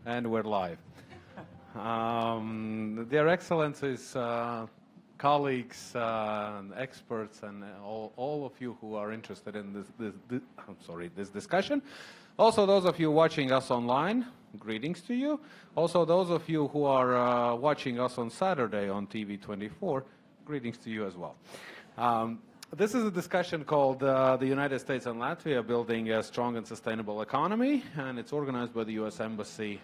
And we're live. Dear Excellencies, colleagues, experts, and all of you who are interested in this discussion. Also, those of you watching us online, greetings to you. Also, those of you who are watching us on Saturday on TV24, greetings to you as well. This is a discussion called the United States and Latvia Building a Strong and Sustainable Economy, and it's organized by the U.S. Embassy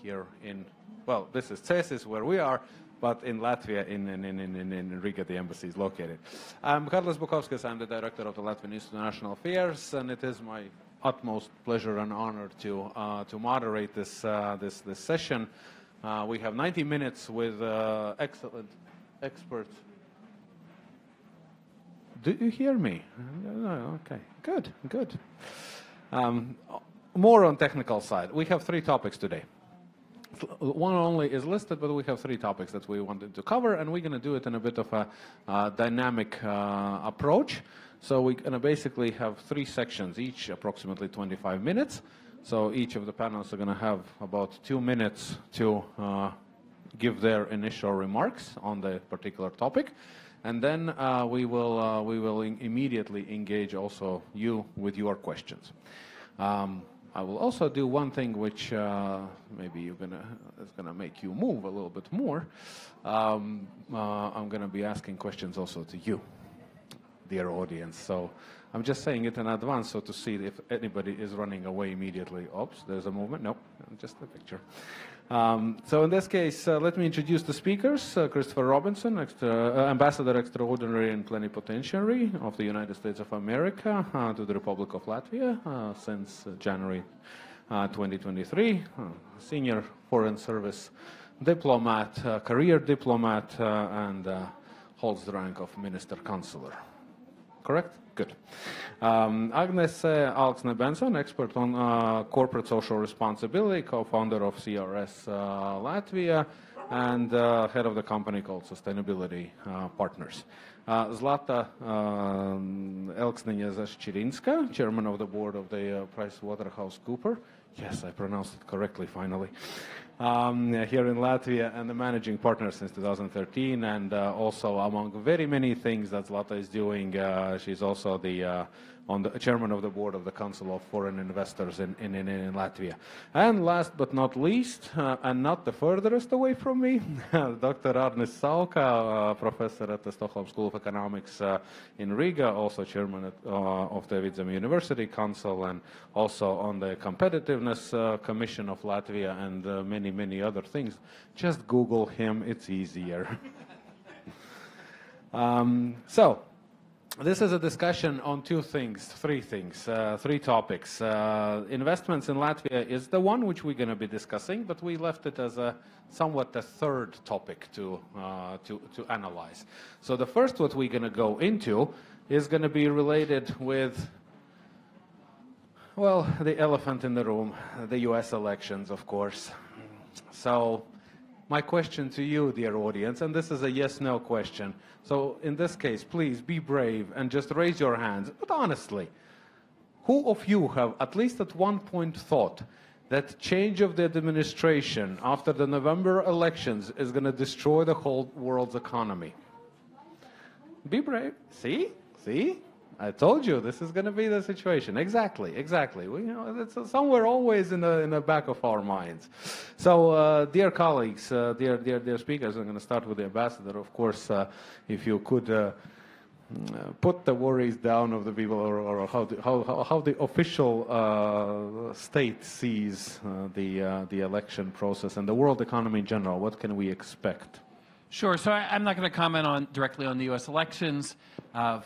here in, well, this is CESIS where we are, but in Latvia, in Riga, the embassy is located. I'm Carlos Bukovskis, I'm the director of the Latvian International Affairs, and it is my utmost pleasure and honor to moderate this session. We have 90 minutes with excellent experts. Do you hear me? Okay, good. More on technical side. We have 3 topics today. One only is listed, but we have 3 topics that we wanted to cover, and we're going to do it in a bit of a dynamic approach. So we're going to basically have 3 sections, each approximately 25 minutes. So each of the panels are going to have about 2 minutes to give their initial remarks on the particular topic. And then we will immediately engage also you with your questions. I will also do one thing which maybe is gonna make you move a little bit more. I'm gonna be asking questions also to you, dear audience. So I'm just saying it in advance, so to see if anybody is running away immediately. Oops, there's a movement. Nope, just a picture. So in this case, let me introduce the speakers. Christopher Robinson, Ambassador Extraordinary and Plenipotentiary of the United States of America to the Republic of Latvia since January 2023. Senior Foreign Service diplomat, career diplomat, and holds the rank of Minister Counselor. Correct? Good. Agnes Alksne Benson, expert on corporate social responsibility, co-founder of CRS Latvia, and head of the company called Sustainability Partners. Zlata Elksniņa-Zašķirinska, chairman of the board of the PricewaterhouseCoopers. Yes, I pronounced it correctly finally. Here in Latvia, and the managing partner since 2013, and also among very many things that Zlata is doing, she's also the chairman of the board of the Council of Foreign Investors in Latvia. And last but not least, and not the furthest away from me, Dr. Arnis Sauka, professor at the Stockholm School of Economics in Riga, also chairman of the Vidzeme University Council, and also on the Competitiveness Commission of Latvia, and many other things. Just Google him, it's easier. So, this is a discussion on 3 topics. Investments in Latvia is the one which we're going to be discussing, but we left it as somewhat the 3rd topic to analyze. So the first what we're going to go into is going to be related with, well, the elephant in the room, the US elections, of course. So my question to you, dear audience, and this is a yes-no question. So in this case, please be brave and just raise your hands. But honestly, who of you have at least at one point thought that change of the administration after the November elections is going to destroy the whole world's economy? Be brave. See? I told you this is going to be the situation. Exactly. It's somewhere always in the back of our minds. So, dear colleagues, dear speakers, I'm going to start with the ambassador. Of course, if you could put the worries down of the people, or how the official state sees the election process and the world economy in general. What can we expect? Sure. So I'm not going to comment directly on the U.S. elections.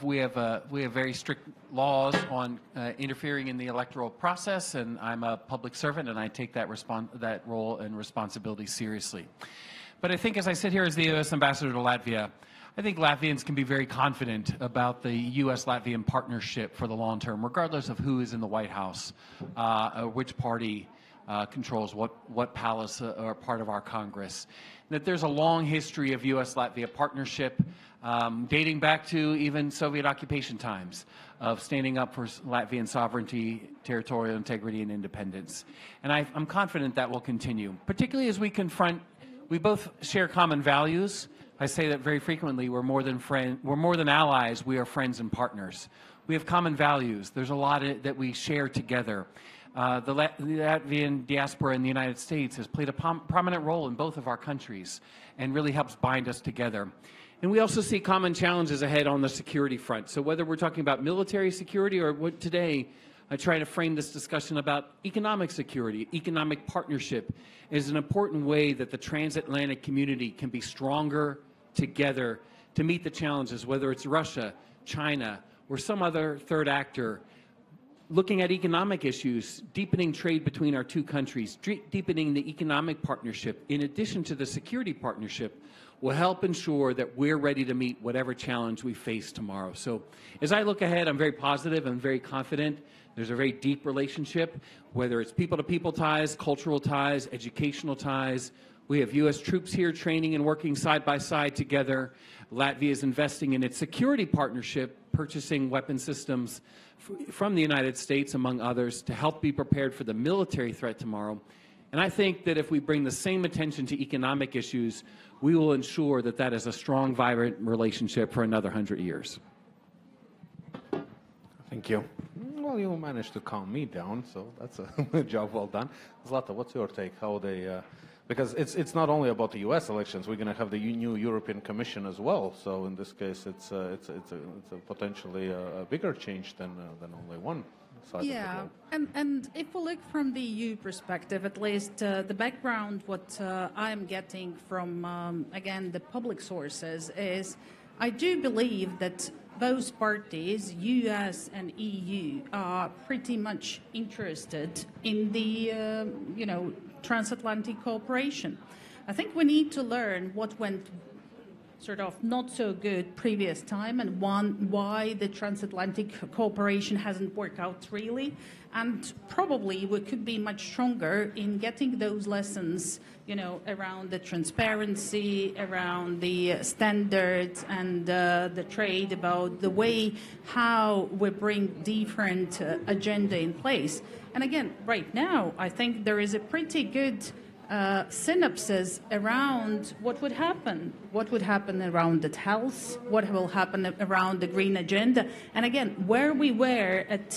We have very strict laws on interfering in the electoral process, and I'm a public servant, and I take that role and responsibility seriously. But I think as I sit here as the U.S. ambassador to Latvia, I think Latvians can be very confident about the U.S.-Latvian partnership for the long term, regardless of who is in the White House, or which party controls what palace are part of our Congress. That there's a long history of U.S.-Latvia partnership dating back to even Soviet occupation times of standing up for Latvian sovereignty, territorial integrity, and independence. And I'm confident that will continue, particularly as we confront, we both share common values. I say that very frequently. We're more than allies. We are friends and partners. We have common values. There's a lot that we share together. The Latvian diaspora in the United States has played a prominent role in both of our countries and really helps bind us together. And we also see common challenges ahead on the security front. So whether we're talking about military security or what today, I try to frame this discussion about economic security, economic partnership is an important way that the transatlantic community can be stronger together to meet the challenges, whether it's Russia, China, or some other third actor. Looking at economic issues, deepening trade between our two countries, deepening the economic partnership, in addition to the security partnership, will help ensure that we're ready to meet whatever challenge we face tomorrow. So as I look ahead, I'm very positive and very confident. There's a very deep relationship, whether it's people-to-people ties, cultural ties, educational ties. We have U.S. troops here training and working side by side together. Latvia is investing in its security partnership, purchasing weapon systems from the United States, among others, to help be prepared for the military threat tomorrow. And I think that if we bring the same attention to economic issues, we will ensure that that is a strong, vibrant relationship for another 100 years. Thank you. Well, you managed to calm me down, so that's a job well done. Zlata, what's your take? How they, because it's not only about the U.S. elections. We're going to have the new European Commission as well. So in this case, it's a potentially a bigger change than only one side. Yeah, of the globe. And if we look from the EU perspective, at least the background, what I'm getting from again the public sources is, I do believe that both parties, US and EU, are pretty much interested in the transatlantic cooperation. I think we need to learn what went sort of not so good previous time and why the transatlantic cooperation hasn't worked out really. And probably we could be much stronger in getting those lessons, around the transparency, around the standards and the trade, about the way how we bring different agenda in place. And again, right now, I think there is a pretty good synopsis around what would happen around the health, what will happen around the green agenda, and again, where we were at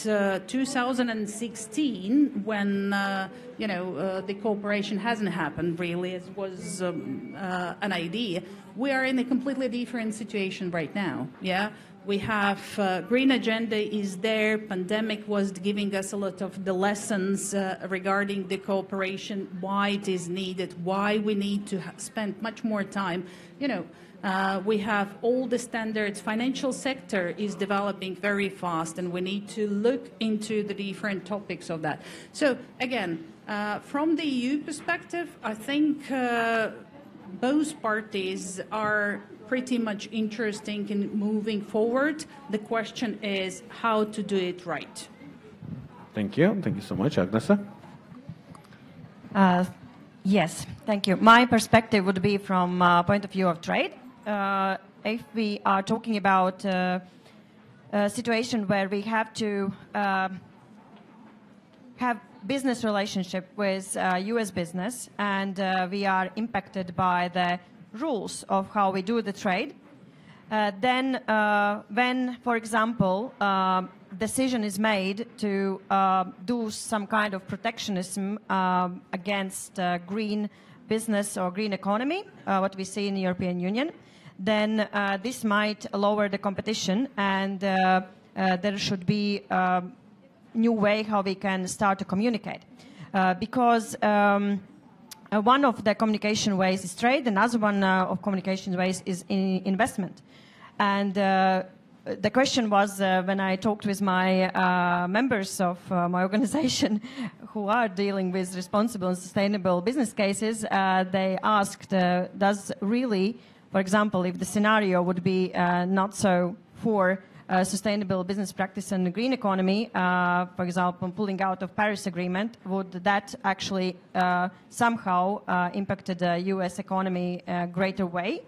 2016 when the cooperation hasn't happened really, as was an idea. We are in a completely different situation right now. Yeah. We have green agenda is there. Pandemic was giving us a lot of the lessons regarding the cooperation, why it is needed, why we need to spend much more time. We have all the standards. Financial sector is developing very fast, and we need to look into the different topics of that. So again, from the EU perspective, I think both parties are pretty much interesting in moving forward. The question is how to do it right. Thank you. Thank you so much. Agnesa? Yes, thank you. My perspective would be from point of view of trade. If we are talking about a situation where we have to have business relationship with U.S. business and we are impacted by the rules of how we do the trade, then when, for example, decision is made to do some kind of protectionism against green business or green economy, what we see in the European Union, then this might lower the competition, and there should be a new way how we can start to communicate. Because one of the communication ways is trade, another one of communication ways is investment. And the question was, when I talked with my members of my organization who are dealing with responsible and sustainable business cases, they asked, does really, for example, if the scenario would be not so for sustainable business practice and the green economy, for example, pulling out of Paris Agreement, would that actually somehow impacted the U.S. economy greater way,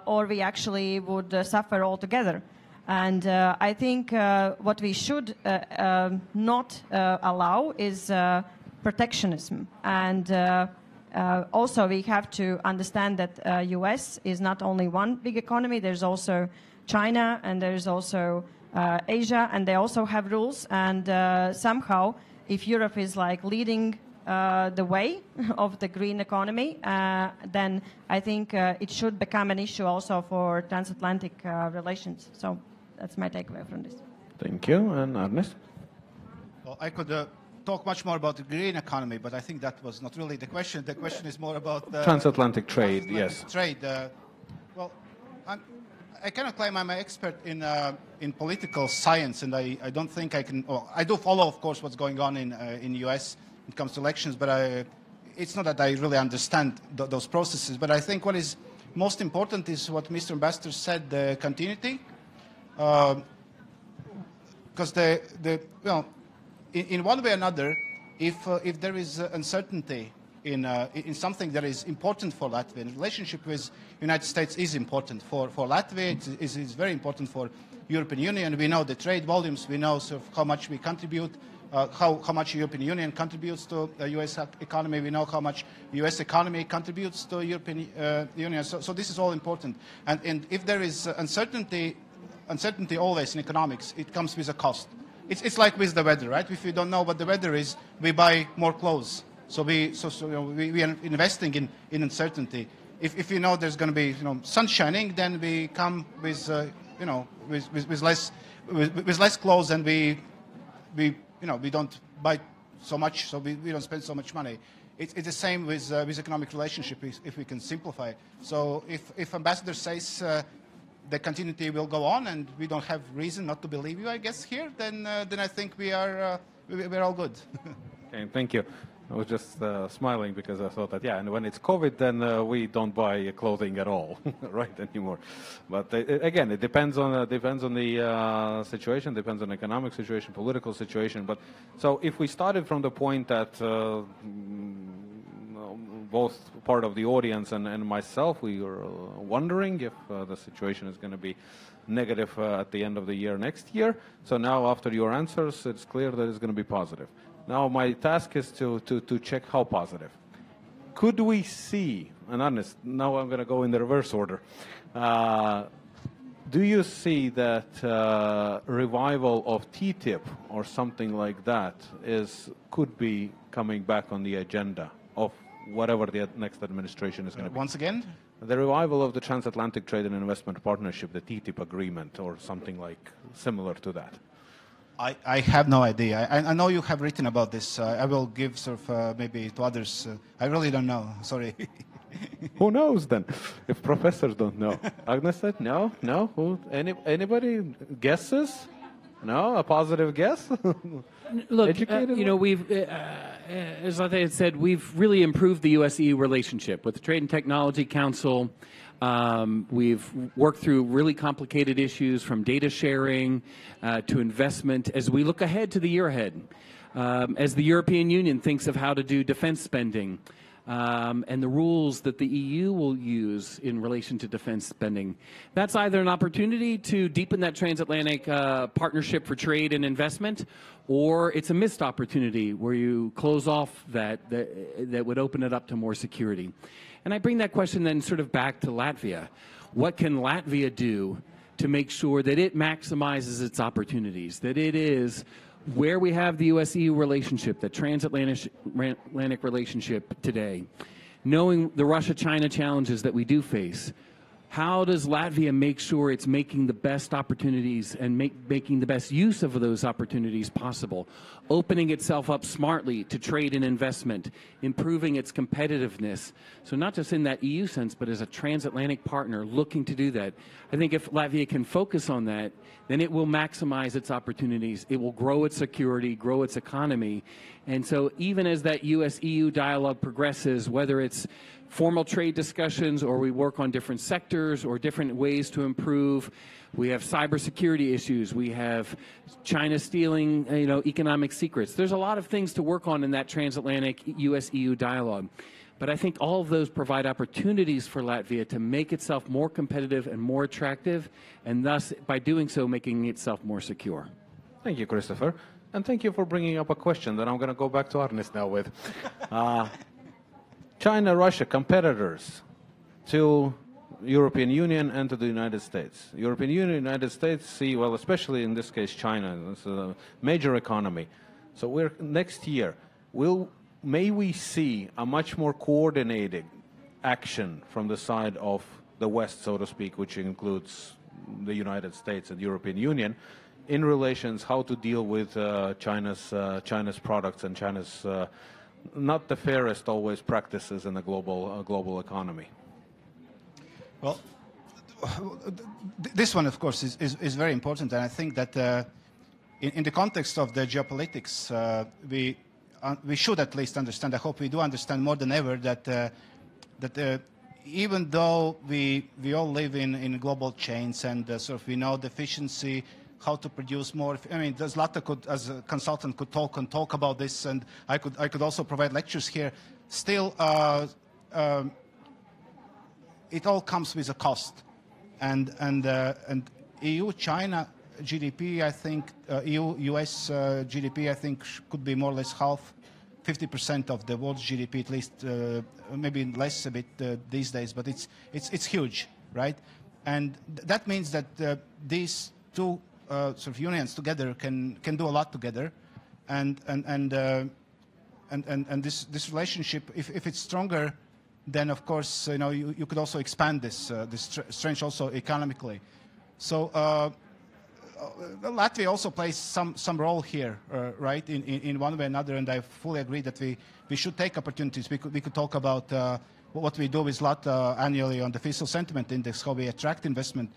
or we actually would suffer altogether? And I think what we should not allow is protectionism. And also we have to understand that US is not only one big economy, there's also China and there's also Asia, and they also have rules. And somehow, if Europe is like leading the way of the green economy, then I think it should become an issue also for transatlantic relations. So that's my takeaway from this. Thank you. And Ernest? Well, I could talk much more about the green economy, but I think that was not really the question. The question is more about transatlantic trade, yes. Trade. Well, I cannot claim I'm an expert in political science, and I don't think I can. Well, I do follow, of course, what's going on in the U.S. when it comes to elections, but it's not that I really understand those processes. But I think what is most important is what Mr. Ambassador said: the continuity, because well. In one way or another, if there is uncertainty in something that is important for Latvia, and relationship with the United States is important for Latvia, it is very important for European Union. We know the trade volumes, we know sort of how much we contribute, how much European Union contributes to the U.S. economy, we know how much U.S. economy contributes to European Union. So this is all important. And if there is uncertainty always in economics, it comes with a cost. It's like with the weather, right? If we don't know what the weather is, we buy more clothes. So we are investing in uncertainty. If you know there's going to be sun shining, then we come with with less clothes, and we don't buy so much, so we don't spend so much money. It's the same with economic relationship if we can simplify it. So if Ambassador says the continuity will go on, and we don't have reason not to believe you, I guess, here, then I think we're all good. Okay, thank you. I was just smiling because I thought that, yeah, and when it's COVID, then we don't buy clothing at all, right, anymore. But again, it depends on the situation, depends on economic situation, political situation. But so if we started from the point that both part of the audience and myself, we were wondering if the situation is going to be negative at the end of the year next year. So now after your answers, it's clear that it's going to be positive. Now my task is to check how positive. Could we see, and honest, now I'm going to go in the reverse order. Do you see that revival of TTIP or something like that could be coming back on the agenda of whatever the next administration is going to be? Once again? The revival of the Transatlantic Trade and Investment Partnership, the TTIP agreement, or something like similar to that. I have no idea. I know you have written about this. I will give sort of maybe to others. I really don't know. Sorry. Who knows then? If professors don't know. Agnes said no. No. Who? Anybody guesses? No. A positive guess. Look, we've, as I had said, we've really improved the U.S.-EU relationship with the Trade and Technology Council. We've worked through really complicated issues from data sharing to investment as we look ahead to the year ahead. As the European Union thinks of how to do defense spending and the rules that the EU will use in relation to defense spending. That's either an opportunity to deepen that transatlantic partnership for trade and investment, or it's a missed opportunity where you close off that would open it up to more security. And I bring that question then sort of back to Latvia. What can Latvia do to make sure that it maximizes its opportunities, that it is where we have the U.S.-EU relationship, the transatlantic relationship today, knowing the Russia-China challenges that we do face, how does Latvia make sure it's making the best opportunities and making the best use of those opportunities possible, opening itself up smartly to trade and investment, improving its competitiveness? So not just in that EU sense, but as a transatlantic partner looking to do that. I think if Latvia can focus on that, then it will maximize its opportunities. It will grow its security, grow its economy. And so even as that U.S.-EU dialogue progresses, whether it's formal trade discussions, or we work on different sectors or different ways to improve. We have cybersecurity issues. We have China stealing, economic secrets. There's a lot of things to work on in that transatlantic U.S.-EU dialogue. But I think all of those provide opportunities for Latvia to make itself more competitive and more attractive, and thus, by doing so, making itself more secure. Thank you, Christopher. And thank you for bringing up a question that I'm going to go back to Arnis now with. China, Russia, competitors to European Union and to the United States. European Union and United States see, well, especially in this case, China, it's a major economy. So next year, may we see a much more coordinated action from the side of the West, so to speak, which includes the United States and the European Union, in relations how to deal with China's products and China's not the fairest always practices in the global economy? Well, this one, of course, is very important, and I think that in the context of the geopolitics, we should at least understand, I hope we do understand more than ever, that even though we all live in global chains and sort of we know the efficiency, how to produce more. I mean, Zlata could, as a consultant, could talk about this, and I could also provide lectures here. Still, it all comes with a cost, and EU-China GDP, I think, EU-US GDP, I think, could be more or less half, 50% of the world's GDP, at least, maybe less a bit these days, but it's huge, right? And that means that these two sort of unions together can do a lot together, and this relationship, if it's stronger, then of course you could also expand this strength also economically. So Latvia also plays some role here, right? In one way or another, and I fully agree that we should take opportunities. We could talk about what we do with Latvia annually on the fiscal sentiment index, how we attract investment,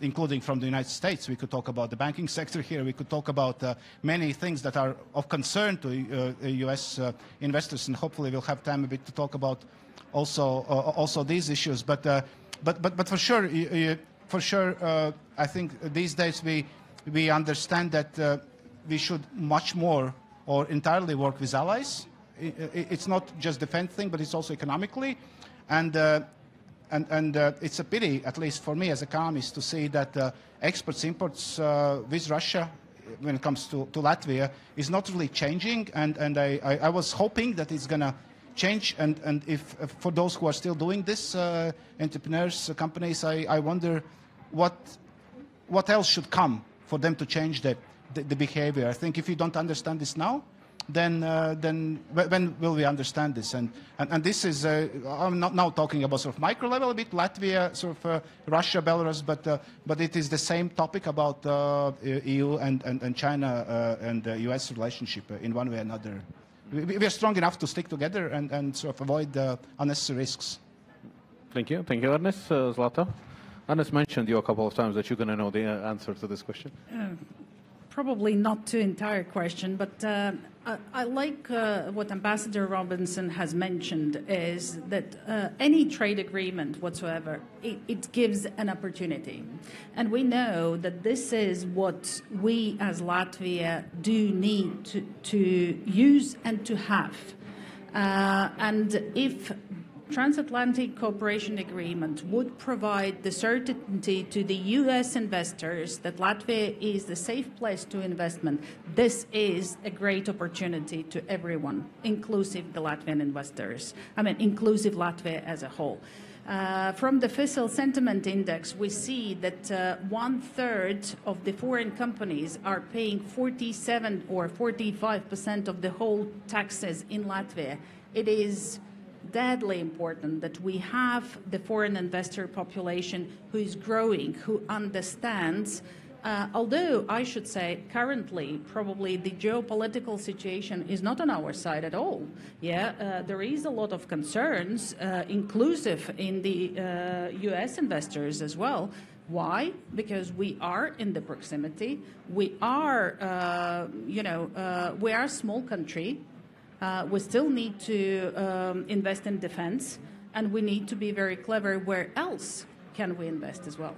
including from the United States. We could talk about the banking sector here. We could talk about many things that are of concern to U.S. investors, and hopefully we'll have time a bit to talk about also these issues. But for sure, I think these days we understand that we should much more or entirely work with allies. It's not just defense thing, but it's also economically, and it's a pity, at least for me as economist, to see that exports imports with Russia when it comes to Latvia is not really changing, and I was hoping that it's gonna change, and if for those who are still doing this, entrepreneurs, companies, I wonder what else should come for them to change the behavior. I think if you don't understand this now, then when will we understand this? And this is I'm not now talking about sort of micro level a bit, Latvia, sort of Russia, Belarus, but it is the same topic about EU and China and the US relationship in one way or another. We are strong enough to stick together and sort of avoid unnecessary risks. Thank you, Ernest. Zlata? Ernest mentioned you a couple of times that you're going to know the answer to this question. Probably not to entire question, but I like what Ambassador Robinson has mentioned is that any trade agreement whatsoever, it gives an opportunity. And we know that this is what we as Latvia do need to use and to have. And if transatlantic cooperation agreement would provide the certainty to the U.S. investors that Latvia is the safe place to investment, this is a great opportunity to everyone, inclusive the Latvian investors. I mean, inclusive Latvia as a whole. From the fiscal sentiment index, we see that 1/3 of the foreign companies are paying 47 or 45% of the whole taxes in Latvia. It is deadly important that we have the foreign investor population who is growing, who understands, although I should say currently probably the geopolitical situation is not on our side at all. Yeah, there is a lot of concerns, inclusive in the US investors as well. Why? Because we are in the proximity. We are, we are a small country. We still need to invest in defense. and we need to be very clever where else can we invest as well.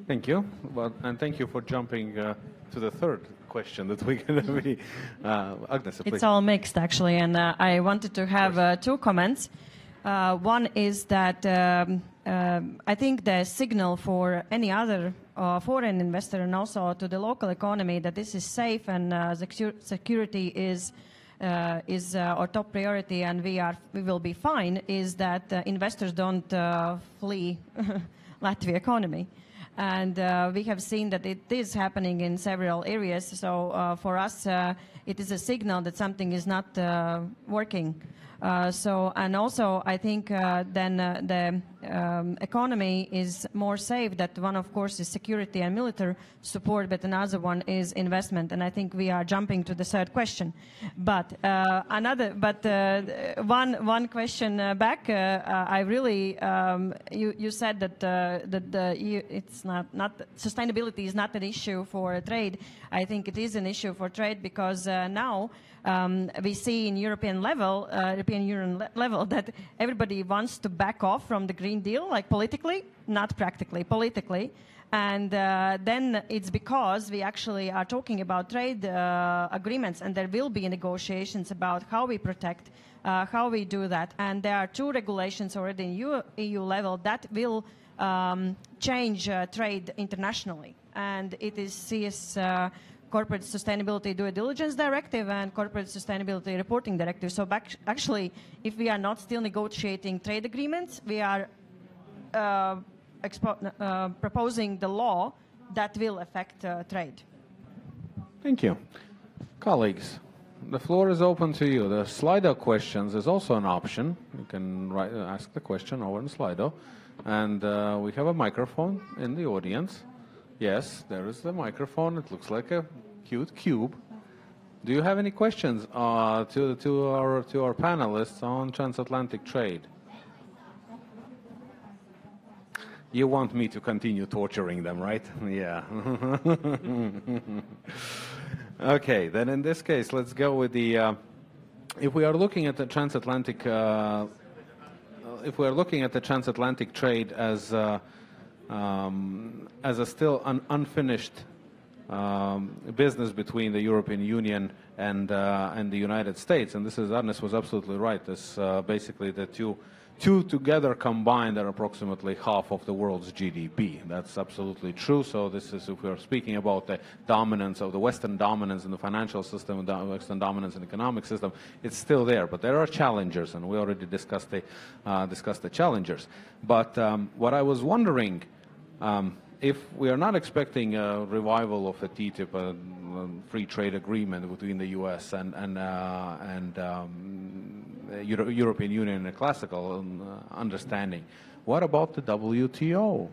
Thank you. Well, and thank you for jumping to the third question that we're going to be. Agnes, please. It's all mixed, actually, and I wanted to have two comments. One is that I think the signal for any other foreign investor and also to the local economy that this is safe and security is our top priority and we will be fine is that investors don't flee Latvia economy. And we have seen that it is happening in several areas. So for us, it is a signal that something is not working. And also, I think then the economy is more safe. That one, of course, is security and military support, but another one is investment. And I think we are jumping to the third question. But one question back. I really you said that it's not sustainability is not an issue for trade. I think it is an issue for trade because now. We see in European Union level that everybody wants to back off from the Green Deal, like politically, not practically, politically. And then it's because we actually are talking about trade agreements, and there will be negotiations about how we protect, how we do that. And there are two regulations already in EU level that will change trade internationally. And it is CS Corporate Sustainability Due Diligence Directive and Corporate Sustainability Reporting Directive. So actually, if we are not still negotiating trade agreements, we are proposing the law that will affect trade. Thank you. Colleagues, the floor is open to you. The Slido questions is also an option. You can ask the question over in Slido. And we have a microphone in the audience. Yes, there is the microphone. It looks like a cute cube. Do you have any questions to our panelists on transatlantic trade? You want me to continue torturing them, right? Yeah. Okay, then in this case, let's go with the. If we are looking at the transatlantic, trade as a still unfinished business between the European Union and the United States, and this is Agnes was absolutely right. This basically the two together combined are approximately half of the world's GDP. That's absolutely true. So this is if we are speaking about the dominance of the Western dominance in the financial system, and the Western dominance in the economic system, it's still there. But there are challengers, and we already discussed the challengers. But what I was wondering. If we are not expecting a revival of a TTIP, a free trade agreement between the U.S. and European Union in a classical understanding, what about the WTO?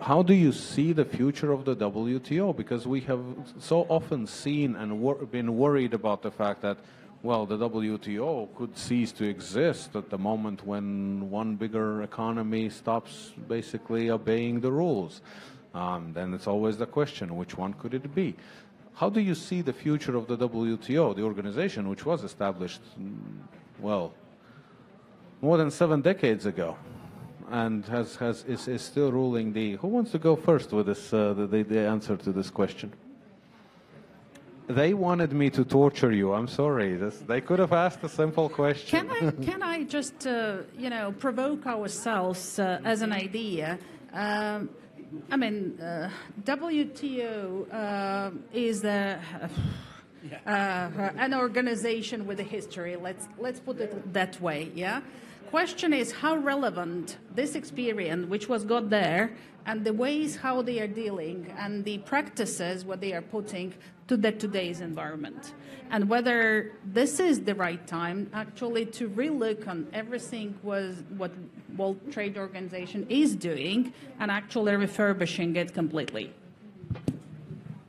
How do you see the future of the WTO? Because we have so often seen and been worried about the fact that, well, the WTO could cease to exist at the moment when one bigger economy stops basically obeying the rules. Then it's always the question, which one could it be? How do you see the future of the WTO, the organization which was established, well, more than 7 decades ago, and is still ruling the... Who wants to go first with this, the answer to this question? They wanted me to torture you. I'm sorry. They could have asked a simple question. Can I just, provoke ourselves as an idea? WTO is an organization with a history. Let's put it that way. Yeah. Question is how relevant this experience, which was got there, and the ways how they are dealing and the practices what they are putting to today's environment, and whether this is the right time actually to relook on everything what World Trade Organization is doing and actually refurbishing it completely.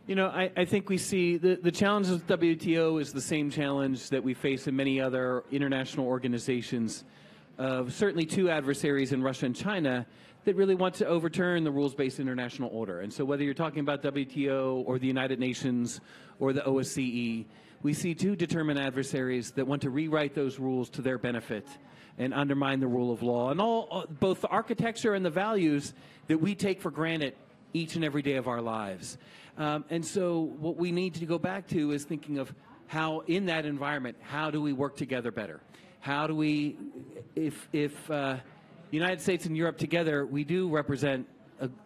You know, I think we see the challenge with WTO is the same challenge that we face in many other international organizations. Certainly two adversaries in Russia and China that really want to overturn the rules-based international order. And so whether you're talking about WTO or the United Nations or the OSCE, we see two determined adversaries that want to rewrite those rules to their benefit and undermine the rule of law, and both the architecture and the values that we take for granted each and every day of our lives. And so what we need to go back to is thinking of how, in that environment, how do we work together better? How do we, if the United States and Europe together, we do represent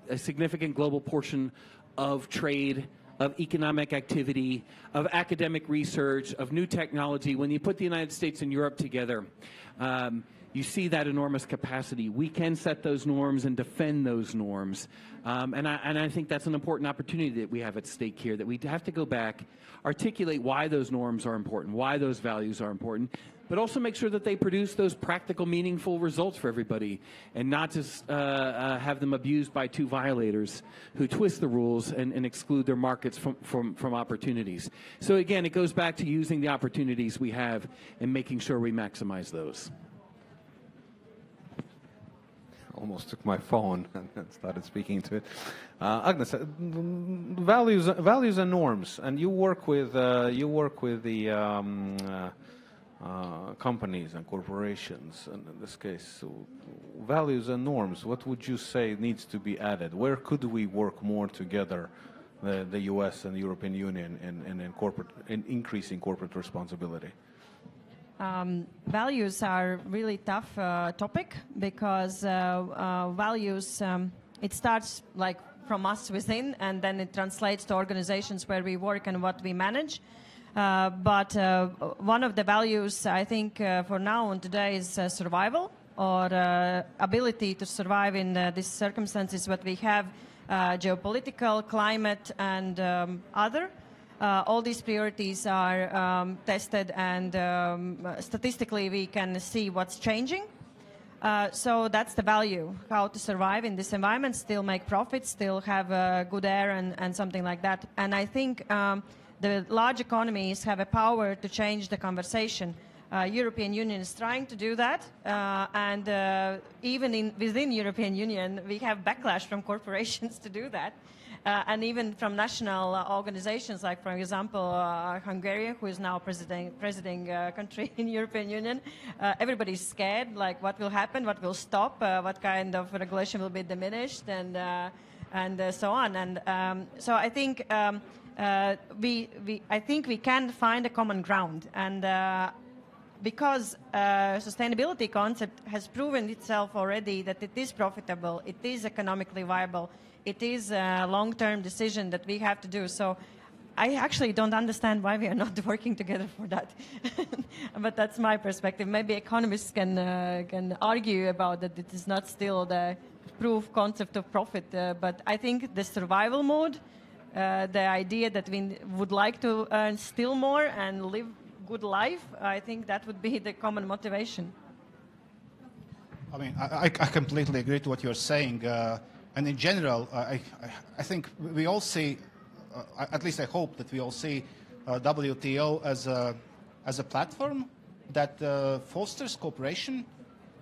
a significant global portion of trade, of economic activity, of academic research, of new technology. When you put the United States and Europe together, you see that enormous capacity. We can set those norms and defend those norms. And I think that's an important opportunity that we have at stake here, that we have to go back, articulate why those norms are important, why those values are important, but also make sure that they produce those practical, meaningful results for everybody, and not just have them abused by two violators who twist the rules and exclude their markets from opportunities. So again, it goes back to using the opportunities we have and making sure we maximize those. Almost took my phone and started speaking to it. Agnes, values and norms, and you work with the companies and corporations, and in this case, so values and norms. What would you say needs to be added? Where could we work more together, the U.S. and the European Union, in increasing corporate responsibility? Values are really tough topic, because values, it starts like from us within, and then it translates to organizations where we work and what we manage. But one of the values, I think, for now and today is survival, or ability to survive in these circumstances what we have, geopolitical, climate, and other. All these priorities are tested, and statistically we can see what's changing. So that's the value, how to survive in this environment, still make profits, still have good air and something like that. And I think the large economies have a power to change the conversation. European Union is trying to do that, and even within European Union we have backlash from corporations to do that. And even from national organizations, like, for example, Hungary, who is now presiding country in European Union. Everybody's scared, like, what will happen, what will stop, what kind of regulation will be diminished, and so on. And so I think I think we can find a common ground, and because sustainability concept has proven itself already that it is profitable, it is economically viable. It is a long-term decision that we have to do. So I actually don't understand why we are not working together for that. But that's my perspective. Maybe economists can argue about that. It is not still the proof concept of profit. But I think the survival mode, the idea that we would like to earn still more and live good life, I think that would be the common motivation. I mean, I completely agree to what you're saying. And in general, I think we all see, at least I hope that we all see WTO as a platform that fosters cooperation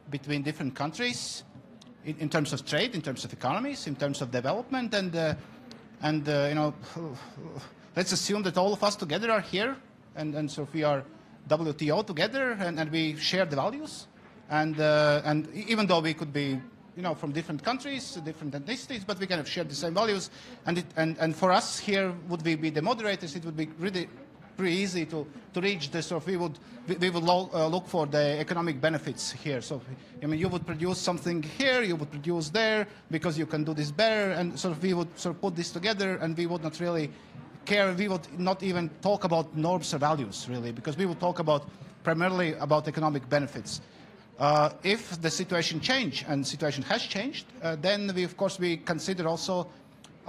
between different countries in terms of trade, in terms of economies, in terms of development, and you know, let's assume that all of us together are here, and so we are WTO together, and we share the values, and even though we could be, you know, from different countries, different ethnicities, but we kind of share the same values. And for us here, would we be the moderators? It would be really pretty easy to reach this. So we would look for the economic benefits here. So I mean, you would produce something here, you would produce there, because you can do this better, and sort of we would sort of put this together, and we would not really care. We would not even talk about norms or values really, because we would talk about primarily about economic benefits. If the situation changed, and situation has changed, then we, of course, we consider also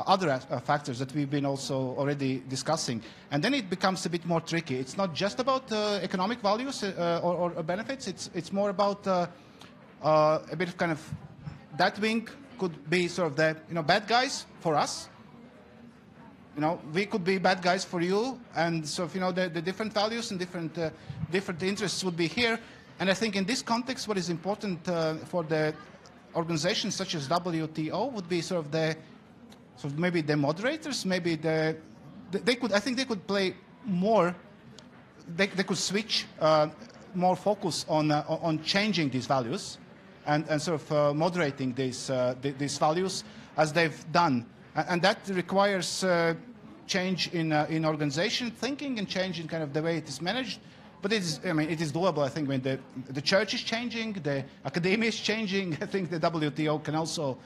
other factors that we've been also already discussing. And then it becomes a bit more tricky. It's not just about economic values or benefits. It's more about a bit of kind of that wing could be sort of the, you know, bad guys for us. You know, we could be bad guys for you. And so, you know, the different values and different interests would be here. And I think in this context, what is important for the organizations such as WTO would be sort of maybe the moderators, maybe they could, I think they could play more they could switch more focus on changing these values and sort of moderating these values as they've done. And that requires change in organization thinking and change in kind of the way it is managed. But it is doable. I think when the church is changing, the academia is changing. I think the WTO can also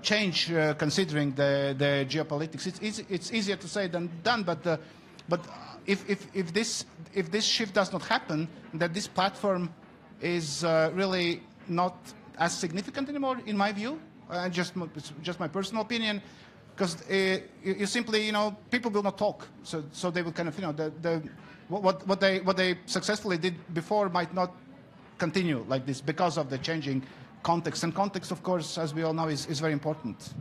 change considering the geopolitics. It's easier to say than done. But if this shift does not happen, that this platform is really not as significant anymore, in my view. It's just my personal opinion. Because you simply, people will not talk, so they will kind of, what they successfully did before might not continue like this because of the changing context. And context, of course, as we all know, is very important.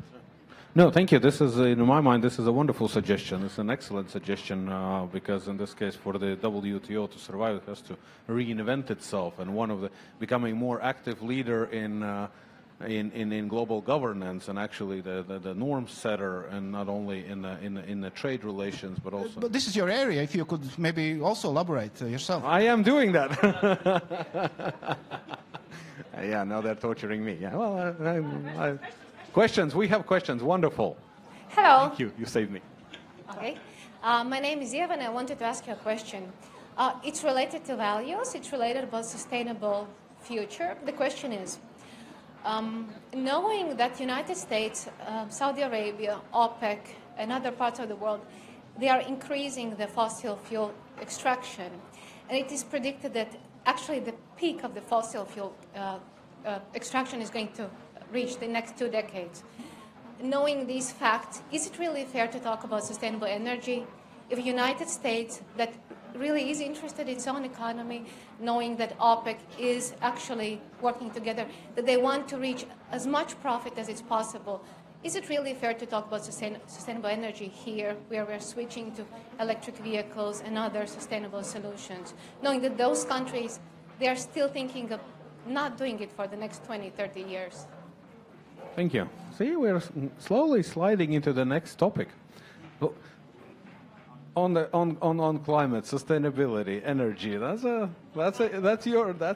No, thank you. This is, in my mind, this is a wonderful suggestion. It's an excellent suggestion because in this case, for the WTO to survive, it has to reinvent itself, and one of the becoming more active leader in global governance and actually the norm setter, and not only in the trade relations, but also. But this is your area. If you could maybe also elaborate yourself. I am doing that. Yeah, now they're torturing me. Yeah, well, questions. We have questions. Wonderful. Hello. Thank you. You saved me. Okay. My name is Eva, and I wanted to ask you a question. It's related to values. It's related about sustainable future. The question is, knowing that United States, Saudi Arabia, OPEC, and other parts of the world, they are increasing the fossil fuel extraction. And it is predicted that actually the peak of the fossil fuel extraction is going to reach the next 2 decades. Knowing these facts, is it really fair to talk about sustainable energy if the United States, that really is interested in its own economy, knowing that OPEC is actually working together, that they want to reach as much profit as it's possible, is it really fair to talk about sustainable energy here, where we're switching to electric vehicles and other sustainable solutions, knowing that those countries, they are still thinking of not doing it for the next 20, 30 years? Thank you. See, we're slowly sliding into the next topic. On climate, sustainability, energy. That's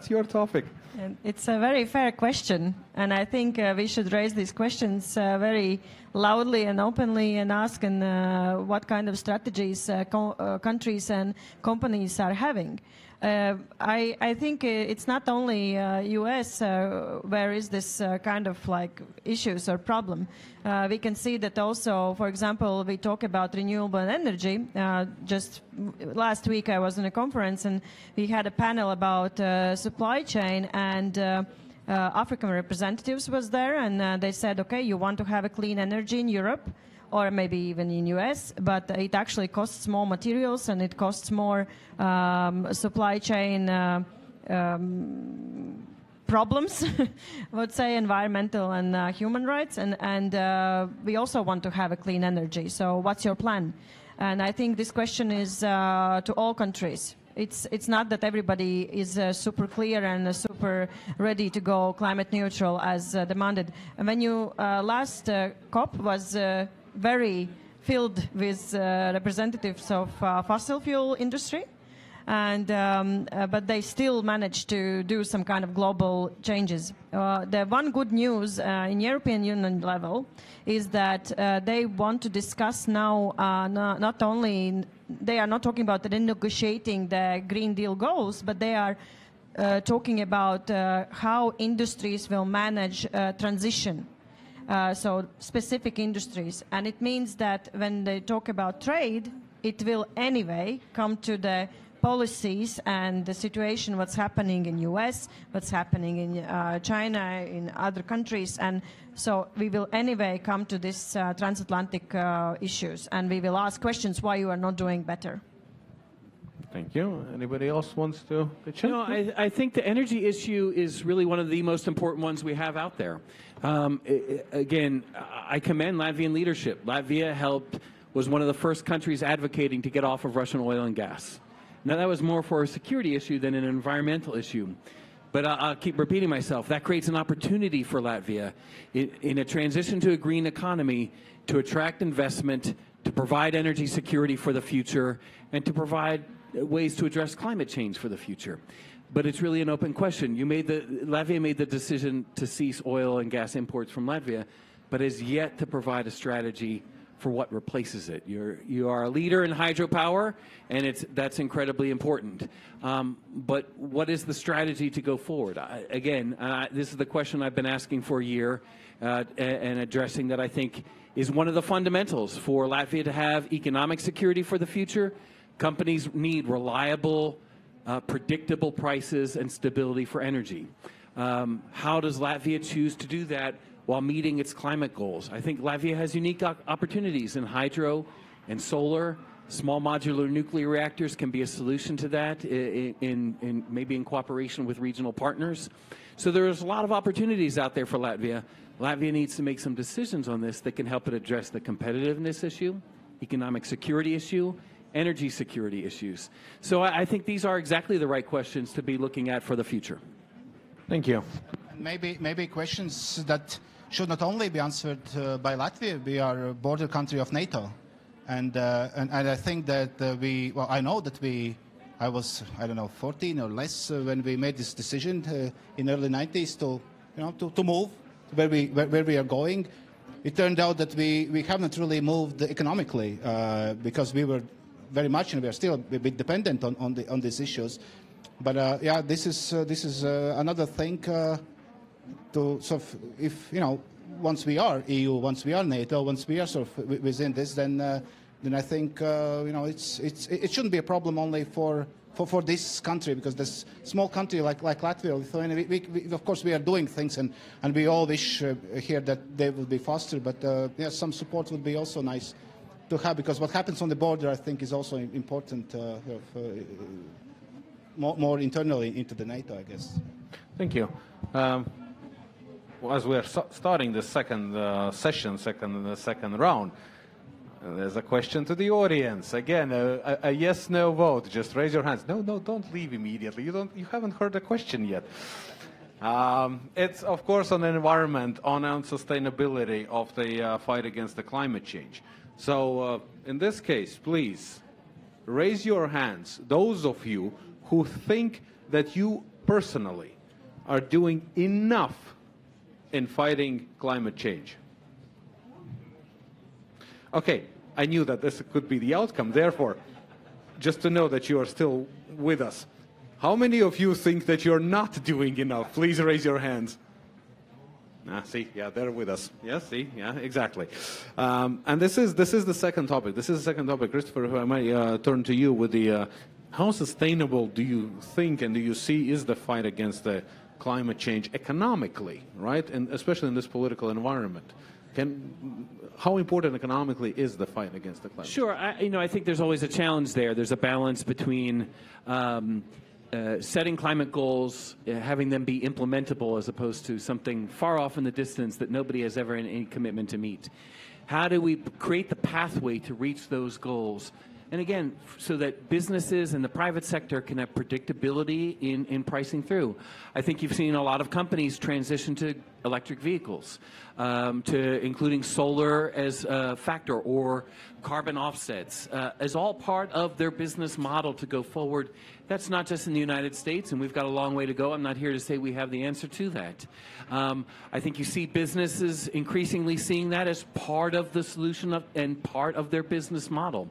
your topic. And it's a very fair question, and I think we should raise these questions very loudly and openly and ask what kind of strategies countries and companies are having. I think it's not only U.S. Where is this kind of like issues or problem. We can see that also, for example, we talk about renewable energy. Just last week I was in a conference and we had a panel about supply chain, and African representatives was there, and they said, okay, you want to have a clean energy in Europe, or maybe even in US, but it actually costs more materials and it costs more supply chain problems, I would say, environmental and human rights, and we also want to have a clean energy. So what's your plan? And I think this question is to all countries. It's not that everybody is super clear and super ready to go climate neutral as demanded. And when you last COP was very filled with representatives of fossil fuel industry, and but they still managed to do some kind of global changes. The one good news in European Union level is that they want to discuss now not only, they are not talking about renegotiating the Green Deal goals, but they are talking about how industries will manage transition. So specific industries. And it means that when they talk about trade, it will anyway come to the policies and the situation, what's happening in US, what's happening in China, in other countries. And so we will anyway come to this transatlantic issues, and we will ask questions why you are not doing better. Thank you. Anybody else wants to pitch in? No, I think the energy issue is really one of the most important ones we have out there. Again, I commend Latvian leadership. Latvia was one of the first countries advocating to get off of Russian oil and gas. Now, that was more for a security issue than an environmental issue. But I'll keep repeating myself. That creates an opportunity for Latvia in a transition to a green economy to attract investment, to provide energy security for the future, and to provide ways to address climate change for the future. But it's really an open question. Latvia made the decision to cease oil and gas imports from Latvia, but has yet to provide a strategy for what replaces it. You are a leader in hydropower, and that's incredibly important. But what is the strategy to go forward? This is the question I've been asking for a year and addressing that I think is one of the fundamentals for Latvia to have economic security for the future. Companies need reliable, predictable prices and stability for energy. How does Latvia choose to do that while meeting its climate goals? I think Latvia has unique opportunities in hydro and solar. Small modular nuclear reactors can be a solution to that, maybe in cooperation with regional partners. So there's a lot of opportunities out there for Latvia. Latvia needs to make some decisions on this that can help it address the competitiveness issue, economic security issue, energy security issues. So I think these are exactly the right questions to be looking at for the future. Thank you. Maybe questions that should not only be answered by Latvia. We are a border country of NATO, and I think that I know that I was, I don't know, 14 or less when we made this decision in early 90s to move to where we are going. It turned out that we haven't really moved economically because we were very much, and we are still a bit dependent on these issues. But yeah, this is another thing to sort of, if once we are EU, once we are NATO, once we are sort of within this, then I think it shouldn't be a problem only for this country, because this small country like Latvia, Lithuania, we of course we are doing things, and we all wish here that they will be faster. But yeah, some support would be also nice to have, because what happens on the border, I think, is also important more internally into the NATO, I guess. Thank you. As we are starting the second session, second round, there's a question to the audience. Again, a yes/no vote. Just raise your hands. No, don't leave immediately. You haven't heard the question yet. It's of course on the environment, on sustainability of the fight against the climate change. So in this case, please raise your hands, those of you who think that you personally are doing enough in fighting climate change. Okay, I knew that this could be the outcome. Therefore, just to know that you are still with us, how many of you think that you're not doing enough? Please raise your hands. See, yeah, they're with us. Yeah, see, yeah, exactly. And this is the second topic. This is the second topic, Christopher. Who I might turn to you with the how sustainable do you think and do you see is the fight against the climate change economically, right? And especially in this political environment. How important economically is the fight against the climate change? Sure. I think there's always a challenge there. There's a balance between setting climate goals, having them be implementable as opposed to something far off in the distance that nobody has ever any commitment to meet. How do we create the pathway to reach those goals? And again, so that businesses and the private sector can have predictability in pricing through. I think you've seen a lot of companies transition to electric vehicles, to including solar as a factor, or carbon offsets, as all part of their business model to go forward. That's not just in the United States, and we've got a long way to go. I'm not here to say we have the answer to that. I think you see businesses increasingly seeing that as part of the solution and part of their business model.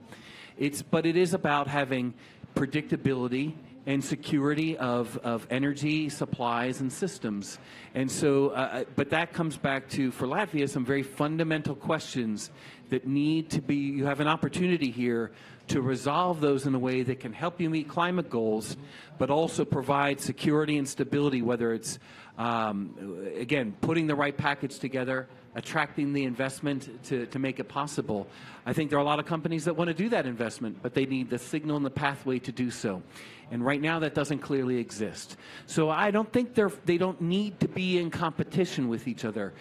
But it is about having predictability and security of energy supplies and systems. And so, but that comes back to, for Latvia, some very fundamental questions that need to be, you have an opportunity here to resolve those in a way that can help you meet climate goals, but also provide security and stability, whether it's, again, putting the right package together, attracting the investment to make it possible. I think there are a lot of companies that want to do that investment, but they need the signal and the pathway to do so. And right now that doesn't clearly exist. So I don't think they don't need to be in competition with each other,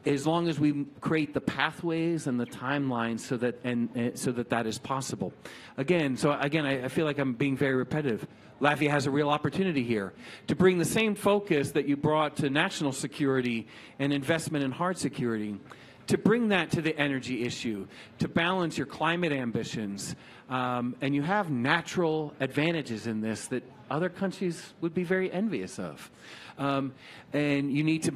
as long as we create the pathways and the timelines so that that is possible. Again, I feel like I'm being very repetitive. Latvia has a real opportunity here to bring the same focus that you brought to national security and investment in hard security, to bring that to the energy issue, to balance your climate ambitions, And you have natural advantages in this that other countries would be very envious of. And you need to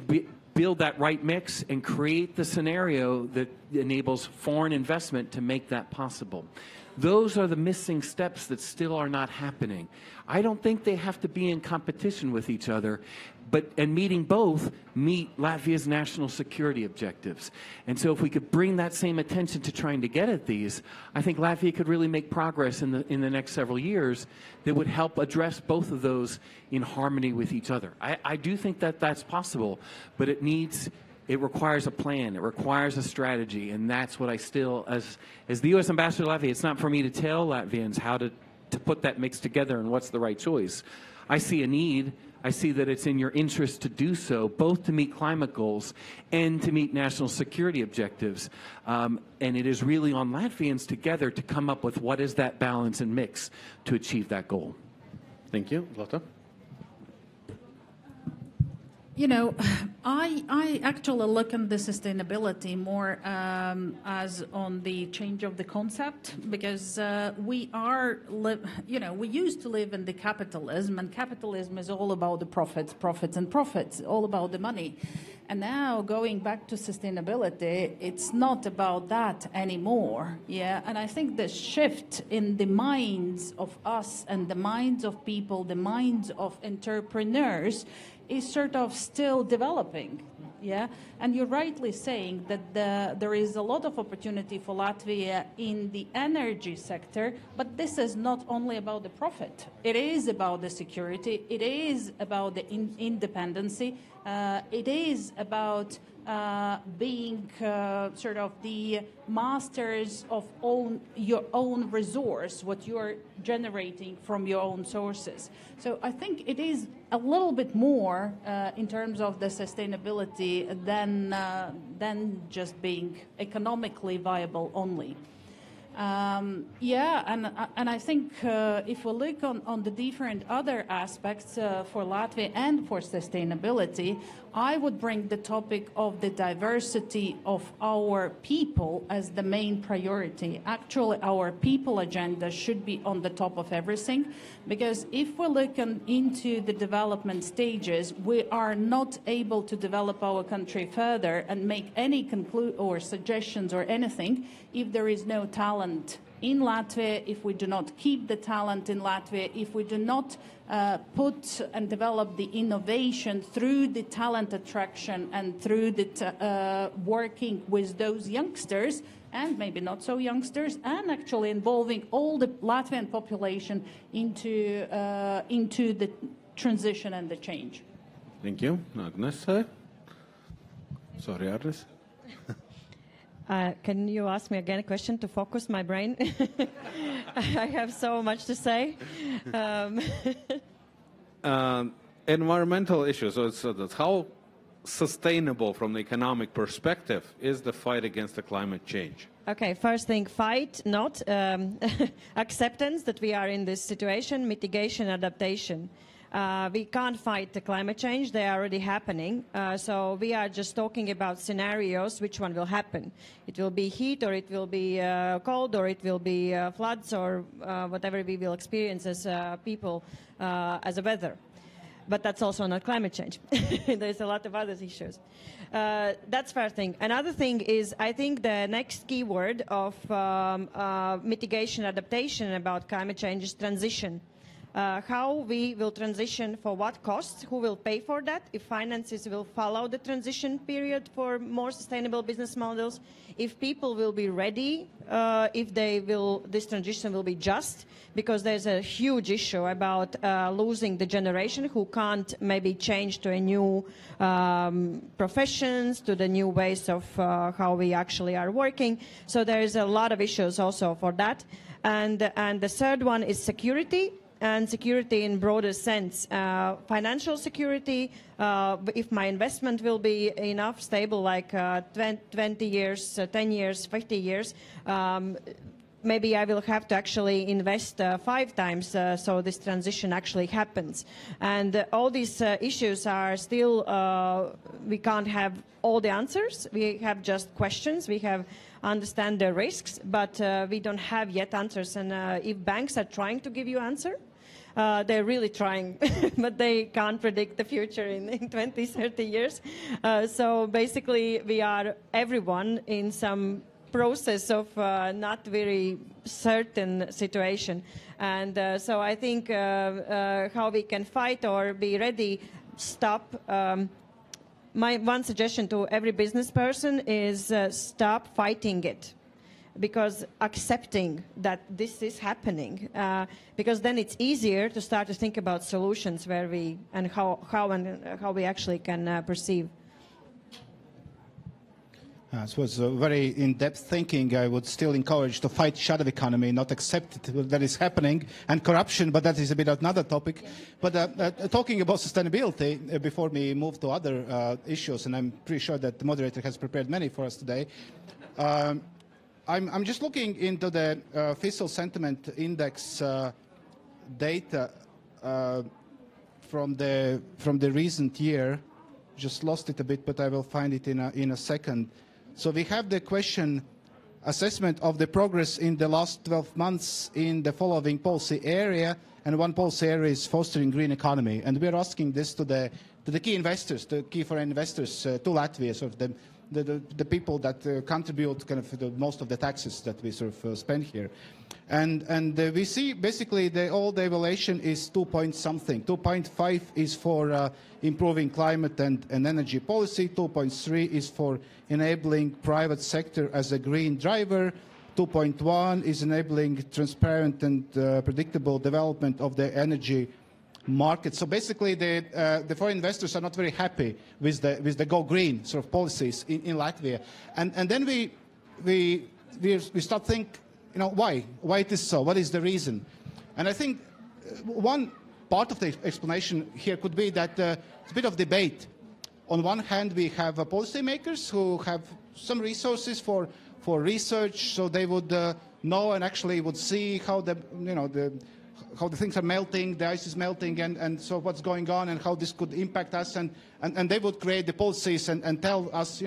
build that right mix and create the scenario that enables foreign investment to make that possible. Those are the missing steps that still are not happening. I don't think they have to be in competition with each other, and meeting both meet Latvia's national security objectives. And so if we could bring that same attention to trying to get at these, I think Latvia could really make progress in the next several years that would help address both of those in harmony with each other. I do think that that's possible, but it requires a plan, it requires a strategy, and that's what I still, as the U.S. Ambassador to Latvia, it's not for me to tell Latvians how to put that mix together and what's the right choice. I see a need. I see that it's in your interest to do so, both to meet climate goals and to meet national security objectives. And it is really on Latvians together to come up with what is that balance and mix to achieve that goal. Thank you. Lotta? You know, I actually look at the sustainability more as on the change of the concept, because we used to live in the capitalism, and capitalism is all about the profits, all about the money. And now going back to sustainability, it's not about that anymore. Yeah, and I think the shift in the minds of us and the minds of people, the minds of entrepreneurs, is sort of still developing, yeah? And you're rightly saying that there is a lot of opportunity for Latvia in the energy sector, but this is not only about the profit. It is about the security, it is about the independency, it is about being sort of the masters of your own resource, what you're generating from your own sources. So I think it is a little bit more in terms of the sustainability than just being economically viable only. Yeah, and I think if we look on the different other aspects for Latvia and for sustainability, I would bring the topic of the diversity of our people as the main priority. Actually, our people agenda should be on the top of everything, because if we look into the development stages, we are not able to develop our country further and make any or suggestions or anything if there is no talent in Latvia, if we do not keep the talent in Latvia, if we do not put and develop the innovation through the talent attraction and through the working with those youngsters, and maybe not so youngsters, and actually involving all the Latvian population into the transition and the change. Thank you. Agnes? Sorry, Agnes. Can you ask me again a question to focus my brain? I have so much to say. Environmental issues. So that's how sustainable from the economic perspective is the fight against the climate change? Okay, first thing, fight, not acceptance that we are in this situation, mitigation, adaptation. We can't fight the climate change, they are already happening. So we are just talking about scenarios, which one will happen. It will be heat, or it will be cold, or it will be floods, or whatever we will experience as people as a weather. But that's also not climate change. There's a lot of other issues. That's first thing. Another thing is, I think the next keyword of mitigation, adaptation about climate change is transition. How we will transition, for what costs, who will pay for that, if finances will follow the transition period for more sustainable business models, if people will be ready, if this transition will be just, because there's a huge issue about losing the generation who can't maybe change to a new professions, to the new ways of how we actually are working. So there is a lot of issues also for that. And the third one is security. And security in broader sense, financial security, if my investment will be enough stable, like 20 years, 10 years, 50 years, maybe I will have to actually invest 5 times so this transition actually happens. And all these issues are still, we can't have all the answers. We have just questions. We have understand the risks, but we don't have yet answers. And if banks are trying to give you answer, they're really trying, but they can't predict the future in 20, 30 years. So basically, we are everyone in some process of not very certain situation. And so I think how we can fight or be ready, stop. My one suggestion to every business person is stop fighting it. Because accepting that this is happening, because then it's easier to start to think about solutions where we and how we actually can perceive. This was very in-depth thinking. I would still encourage to fight shadow economy, not accept that is happening, and corruption, but that is a bit of another topic. Yeah. But talking about sustainability, before we move to other issues, and I'm pretty sure that the moderator has prepared many for us today, I'm just looking into the fiscal sentiment index data from the recent year. Just lost it a bit, but I will find it in a second. So we have the question assessment of the progress in the last 12 months in the following policy area, and one policy area is fostering green economy. And we're asking this to the key investors, the key foreign investors to Latvia, sort of the people that contribute kind of most of the taxes that we sort of spend here. And we see basically all the evaluation is 2 point something. 2.5 is for improving climate and energy policy. 2.3 is for enabling private sector as a green driver. 2.1 is enabling transparent and predictable development of the energy market. So basically, the foreign investors are not very happy with the go green sort of policies in Latvia, and then we start think, why it is so? What is the reason? And I think one part of the explanation here could be that it's a bit of debate. On one hand, we have policymakers who have some resources for research, so they would know and actually would see how how the things are melting, the ice is melting, and so what's going on and how this could impact us, and they would create the policies and tell us,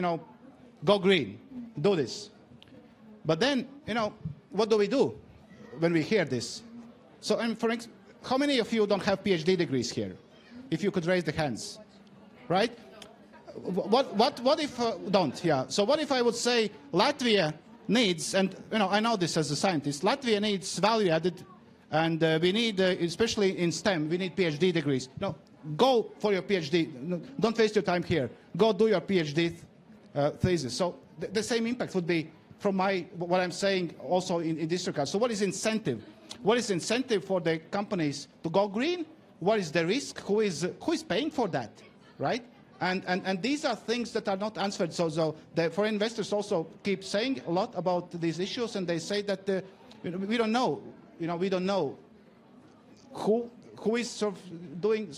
go green, do this. But then, what do we do when we hear this? So, how many of you don't have PhD degrees here? If you could raise the hands, right? What if don't? Yeah. So what if I would say Latvia needs, and I know this as a scientist, Latvia needs value added. And we need, especially in STEM, we need PhD degrees. No, go for your PhD. No, don't waste your time here. Go do your PhD thesis. So the same impact would be from what I'm saying also in this regard. So what is incentive? What is incentive for the companies to go green? What is the risk? Who is paying for that, right? And these are things that are not answered. So the foreign investors also keep saying a lot about these issues, and they say that we don't know. We don't know who is sort of doing,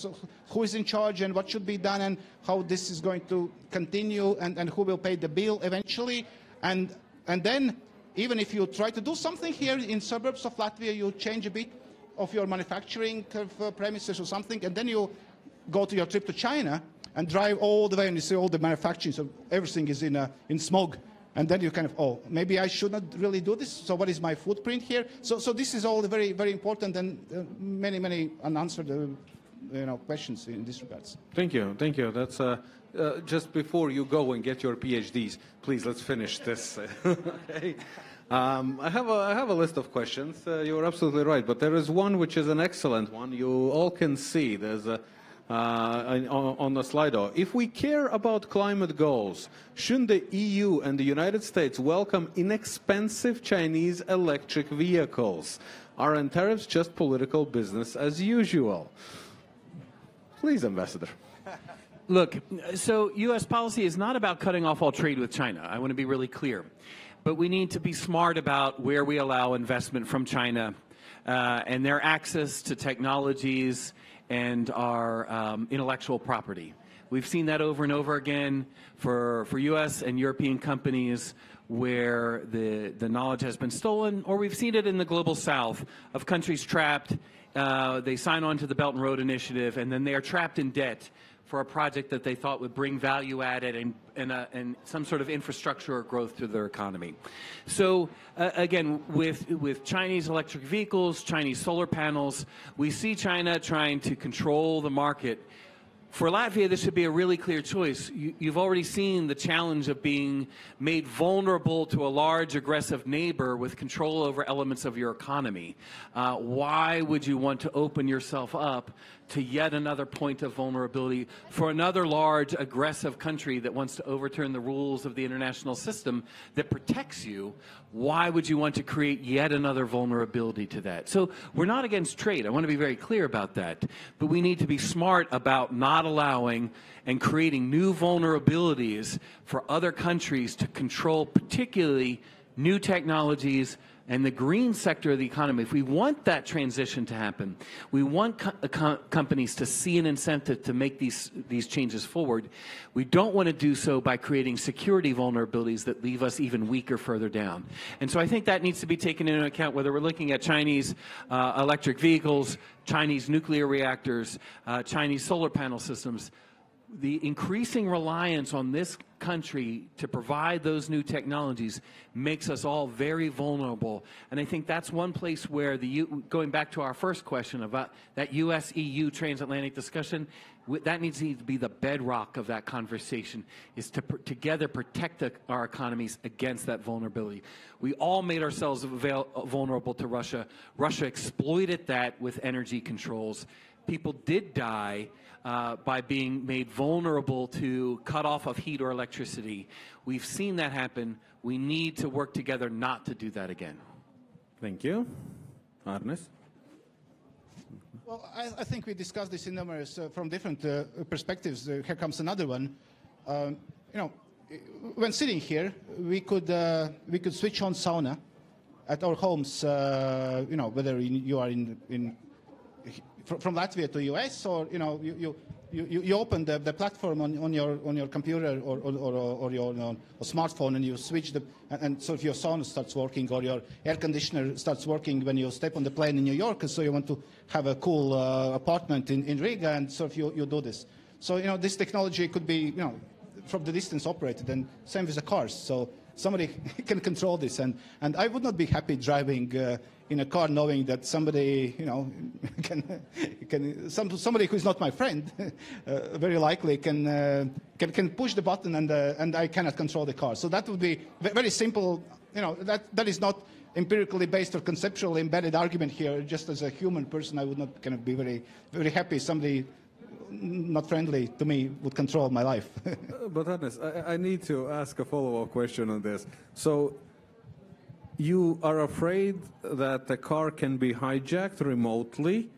who is in charge and what should be done and how this is going to continue and who will pay the bill eventually. And then even if you try to do something here in suburbs of Latvia, you change a bit of your manufacturing premises or something, and then you go to your trip to China and drive all the way and you see all the manufacturing, so everything is in smog. And then you kind of, maybe I should not really do this. So what is my footprint here? So this is all very, very important and many unanswered questions in this regards. Thank you. That's just before you go and get your PhDs, please let's finish this. Okay. I have a list of questions. You're absolutely right, but there is one which is an excellent one. You all can see there's on the Slido. If we care about climate goals, shouldn't the EU and the United States welcome inexpensive Chinese electric vehicles? Aren't tariffs just political business as usual? Please, Ambassador. Look, so U.S. policy is not about cutting off all trade with China. I want to be really clear. But we need to be smart about where we allow investment from China and their access to technologies and our intellectual property. We've seen that over and over again for U.S. and European companies where the knowledge has been stolen, or we've seen it in the global south of countries trapped. They sign on to the Belt and Road Initiative, and then they are trapped in debt for a project that they thought would bring value added and some sort of infrastructure or growth to their economy. So again, with Chinese electric vehicles, Chinese solar panels, we see China trying to control the market. For Latvia, this should be a really clear choice. You've already seen the challenge of being made vulnerable to a large, aggressive neighbor with control over elements of your economy. Why would you want to open yourself up to yet another point of vulnerability for another large, aggressive country that wants to overturn the rules of the international system that protects you? Why would you want to create yet another vulnerability to that? So we're not against trade. I want to be very clear about that. But we need to be smart about not allowing and creating new vulnerabilities for other countries to control particularly new technologies and the green sector of the economy. If we want that transition to happen, we want companies to see an incentive to make these changes forward. We don't want to do so by creating security vulnerabilities that leave us even weaker further down. And so I think that needs to be taken into account, whether we're looking at Chinese electric vehicles, Chinese nuclear reactors, Chinese solar panel systems. The increasing reliance on this country to provide those new technologies makes us all very vulnerable. And I think that's one place where, going back to our first question about that U.S.-EU transatlantic discussion, that needs to be the bedrock of that conversation, is to together protect our economies against that vulnerability. We all made ourselves vulnerable to Russia. Russia exploited that with energy controls. People did die by being made vulnerable to cut off of heat or electricity. We've seen that happen. We need to work together not to do that again. Thank you. Arnes? Well, I think we discussed this in numerous, from different perspectives. Here comes another one. You know, when sitting here, we could switch on sauna at our homes. You know, whether you are from Latvia to US, or you know, you open the platform on your computer or your smartphone, and you switch and so if your sauna starts working or your air conditioner starts working when you step on the plane in New York, so you want to have a cool apartment in Riga, and so if you do this. So you know, this technology could be, you know, from the distance operated, and same with the cars. So somebody can control this, and I would not be happy driving in a car knowing that somebody, you know, somebody who is not my friend, very likely can push the button, and I cannot control the car. So that would be very simple. You know, that is not empirically based or conceptually embedded argument here. Just as a human person, I would not kind of be very happy somebody not friendly to me would control my life. But Hannes, I need to ask a follow-up question on this. So you are afraid that the car can be hijacked remotely,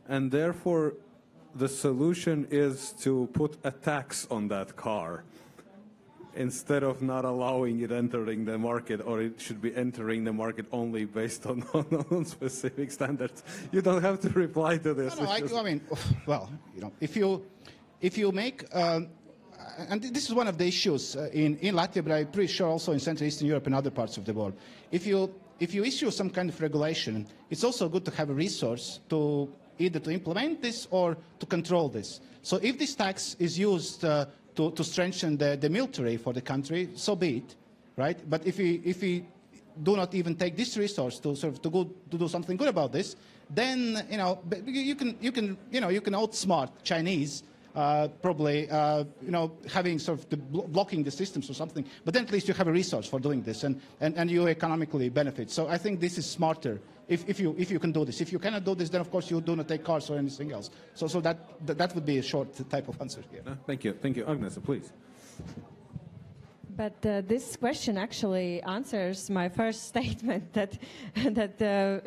and therefore the solution is to put a tax on that car instead of not allowing it entering the market, or it should be entering the market only based on specific standards. You don't have to reply to this. No, I mean, well, you know, if you make, and this is one of the issues in Latvia, but I'm pretty sure also in Central Eastern Europe and other parts of the world. If you issue some kind of regulation, it's also good to have a resource to either to implement this or to control this. So if this tax is used to strengthen the military for the country, so be it, right? But if we do not even take this resource to sort of to do something good about this, then you know you can outsmart Chinese probably you know, having sort of blocking the systems or something. But then at least you have a resource for doing this, and you economically benefit. So I think this is smarter if you can do this. If you cannot do this, then of course you do not take cars or anything else. So that would be a short type of answer here. Thank you, Agnes, please. But this question actually answers my first statement that the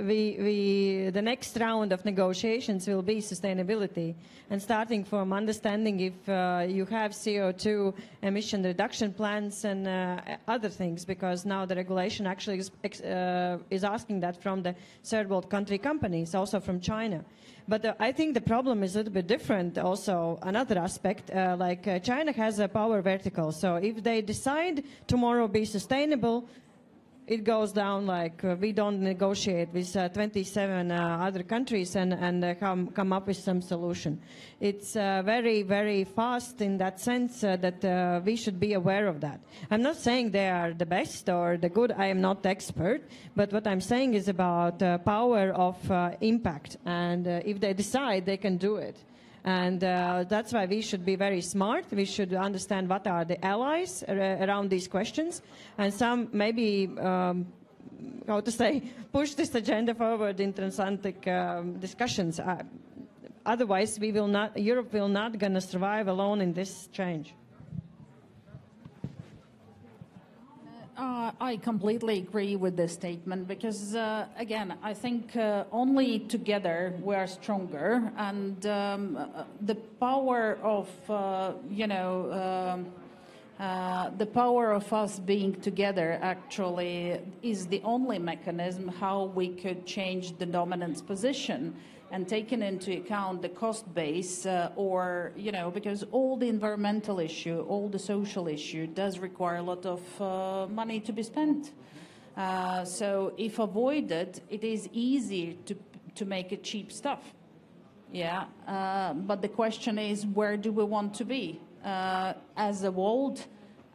next round of negotiations will be sustainability, and starting from understanding if you have CO2 emission reduction plans and other things, because now the regulation actually is asking that from the third world country companies, also from China. But I think the problem is a little bit different also. Another aspect, China has a power vertical. So if they decide tomorrow be sustainable, it goes down like we don't negotiate with 27 other countries and come up with some solution. It's very, very fast in that sense that we should be aware of that. I'm not saying they are the best or the good. I am not the expert. But what I'm saying is about power of impact. And if they decide, they can do it. And that's why we should be very smart. We should understand what are the allies around these questions. And some maybe, how to say, push this agenda forward in transatlantic discussions. Otherwise, we will not, Europe will not going to survive alone in this change. I completely agree with this statement because, again, I think only together we are stronger, and the power of, the power of us being together actually is the only mechanism how we could change the dominance position. And taking into account the cost base because all the environmental issue, all the social issue does require a lot of money to be spent. So if avoided, it is easy to make it cheap stuff. Yeah, but the question is, where do we want to be as a world?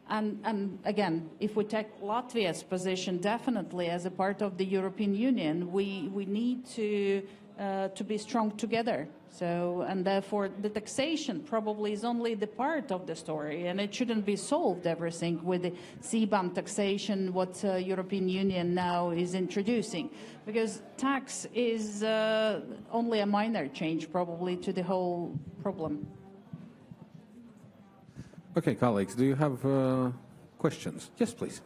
And again, if we take Latvia's position, definitely as a part of the European Union, we need to be strong together. So, and therefore the taxation probably is only the part of the story, and it shouldn't be solved everything with the CBAM taxation, what European Union now is introducing, because tax is only a minor change probably to the whole problem. Okay, colleagues, do you have questions? Yes, please.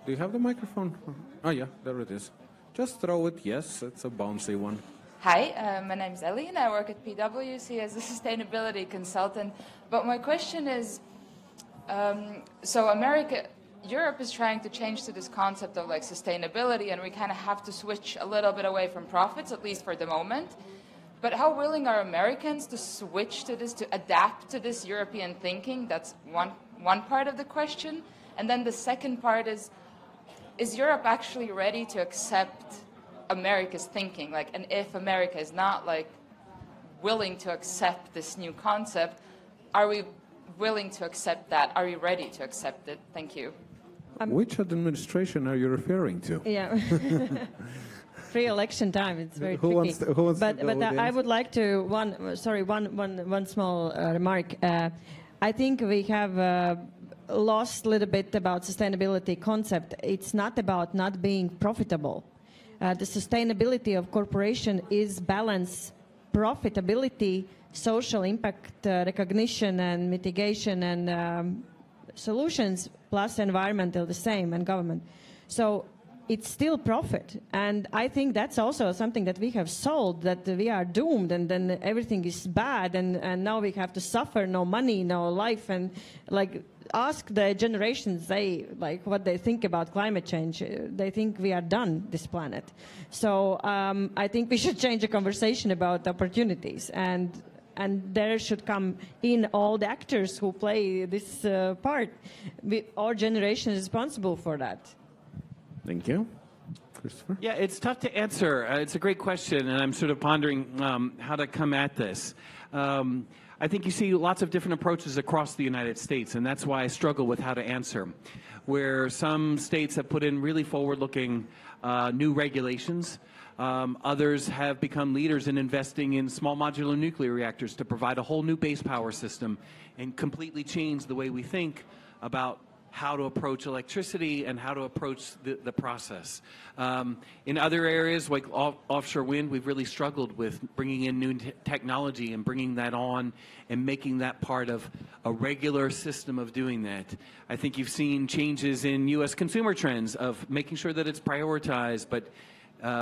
Do you have the microphone? Oh, yeah, there it is. Just throw it. Yes, it's a bouncy one. Hi, my name is Ellie and I work at PwC as a sustainability consultant. But my question is, Europe is trying to change to this concept of like sustainability, and we kind of have to switch a little bit away from profits, at least for the moment. But how willing are Americans to switch to this, to adapt to this European thinking? That's one part of the question. And then the second part is Europe actually ready to accept America's thinking? Like, and if America is not like willing to accept this new concept, are we willing to accept that? Are we ready to accept it? Thank you. Which administration are you referring to? Yeah. Pre-election time, it's very who tricky. Who wants but to go I would like to one small remark. I think we have lost a little bit about sustainability concept. It's not about not being profitable. The sustainability of corporation is balance profitability, social impact recognition and mitigation and solutions, plus environmental the same, and government. So it's still profit. And I think that's also something that we have sold, that we are doomed and then everything is bad and now we have to suffer, no money, no life. And like, ask the generations, what they think about climate change. They think we are done, this planet. So I think we should change the conversation about opportunities, and there should come in all the actors who play this part. Our generation is responsible for that. Thank you. Christopher? Yeah, it's tough to answer. It's a great question, and I'm sort of pondering how to come at this. I think you see lots of different approaches across the United States, and that's why I struggle with how to answer. Where some states have put in really forward-looking new regulations. Others have become leaders in investing in small modular nuclear reactors to provide a whole new base power system and completely change the way we think about how to approach electricity and how to approach the process. In other areas, like offshore wind, we've really struggled with bringing in new technology and bringing that on and making that part of a regular system of doing that. I think you've seen changes in U.S. consumer trends of making sure that it's prioritized, but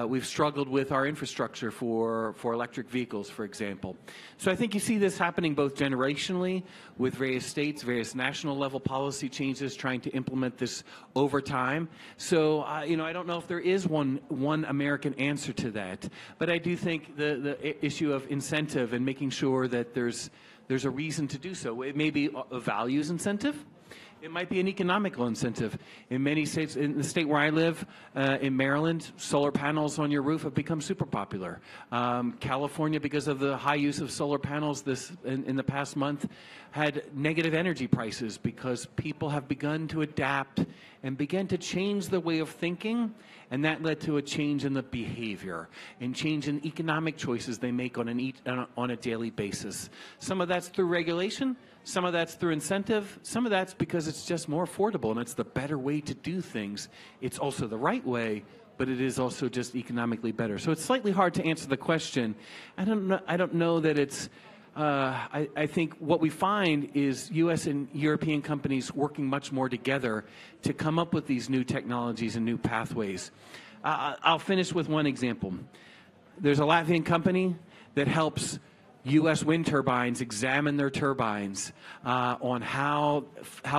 We've struggled with our infrastructure for electric vehicles, for example. So I think you see this happening both generationally with various states, various national level policy changes trying to implement this over time. So, I don't know if there is one American answer to that, but I do think the issue of incentive and making sure that there's a reason to do so. It may be a values incentive. It might be an economical incentive. In many states, in the state where I live, in Maryland, solar panels on your roof have become super popular. California, because of the high use of solar panels in the past month, had negative energy prices because people have begun to adapt and began to change the way of thinking, and that led to a change in the behavior and change in economic choices they make on a daily basis. Some of that's through regulation. Some of that's through incentive. Some of that's because it's just more affordable and it's the better way to do things. It's also the right way, but it is also just economically better. So it's slightly hard to answer the question. I don't know that it's. I think what we find is U.S. and European companies working much more together to come up with these new technologies and new pathways. I'll finish with one example. There's a Latvian company that helps U.S. wind turbines examine their turbines on how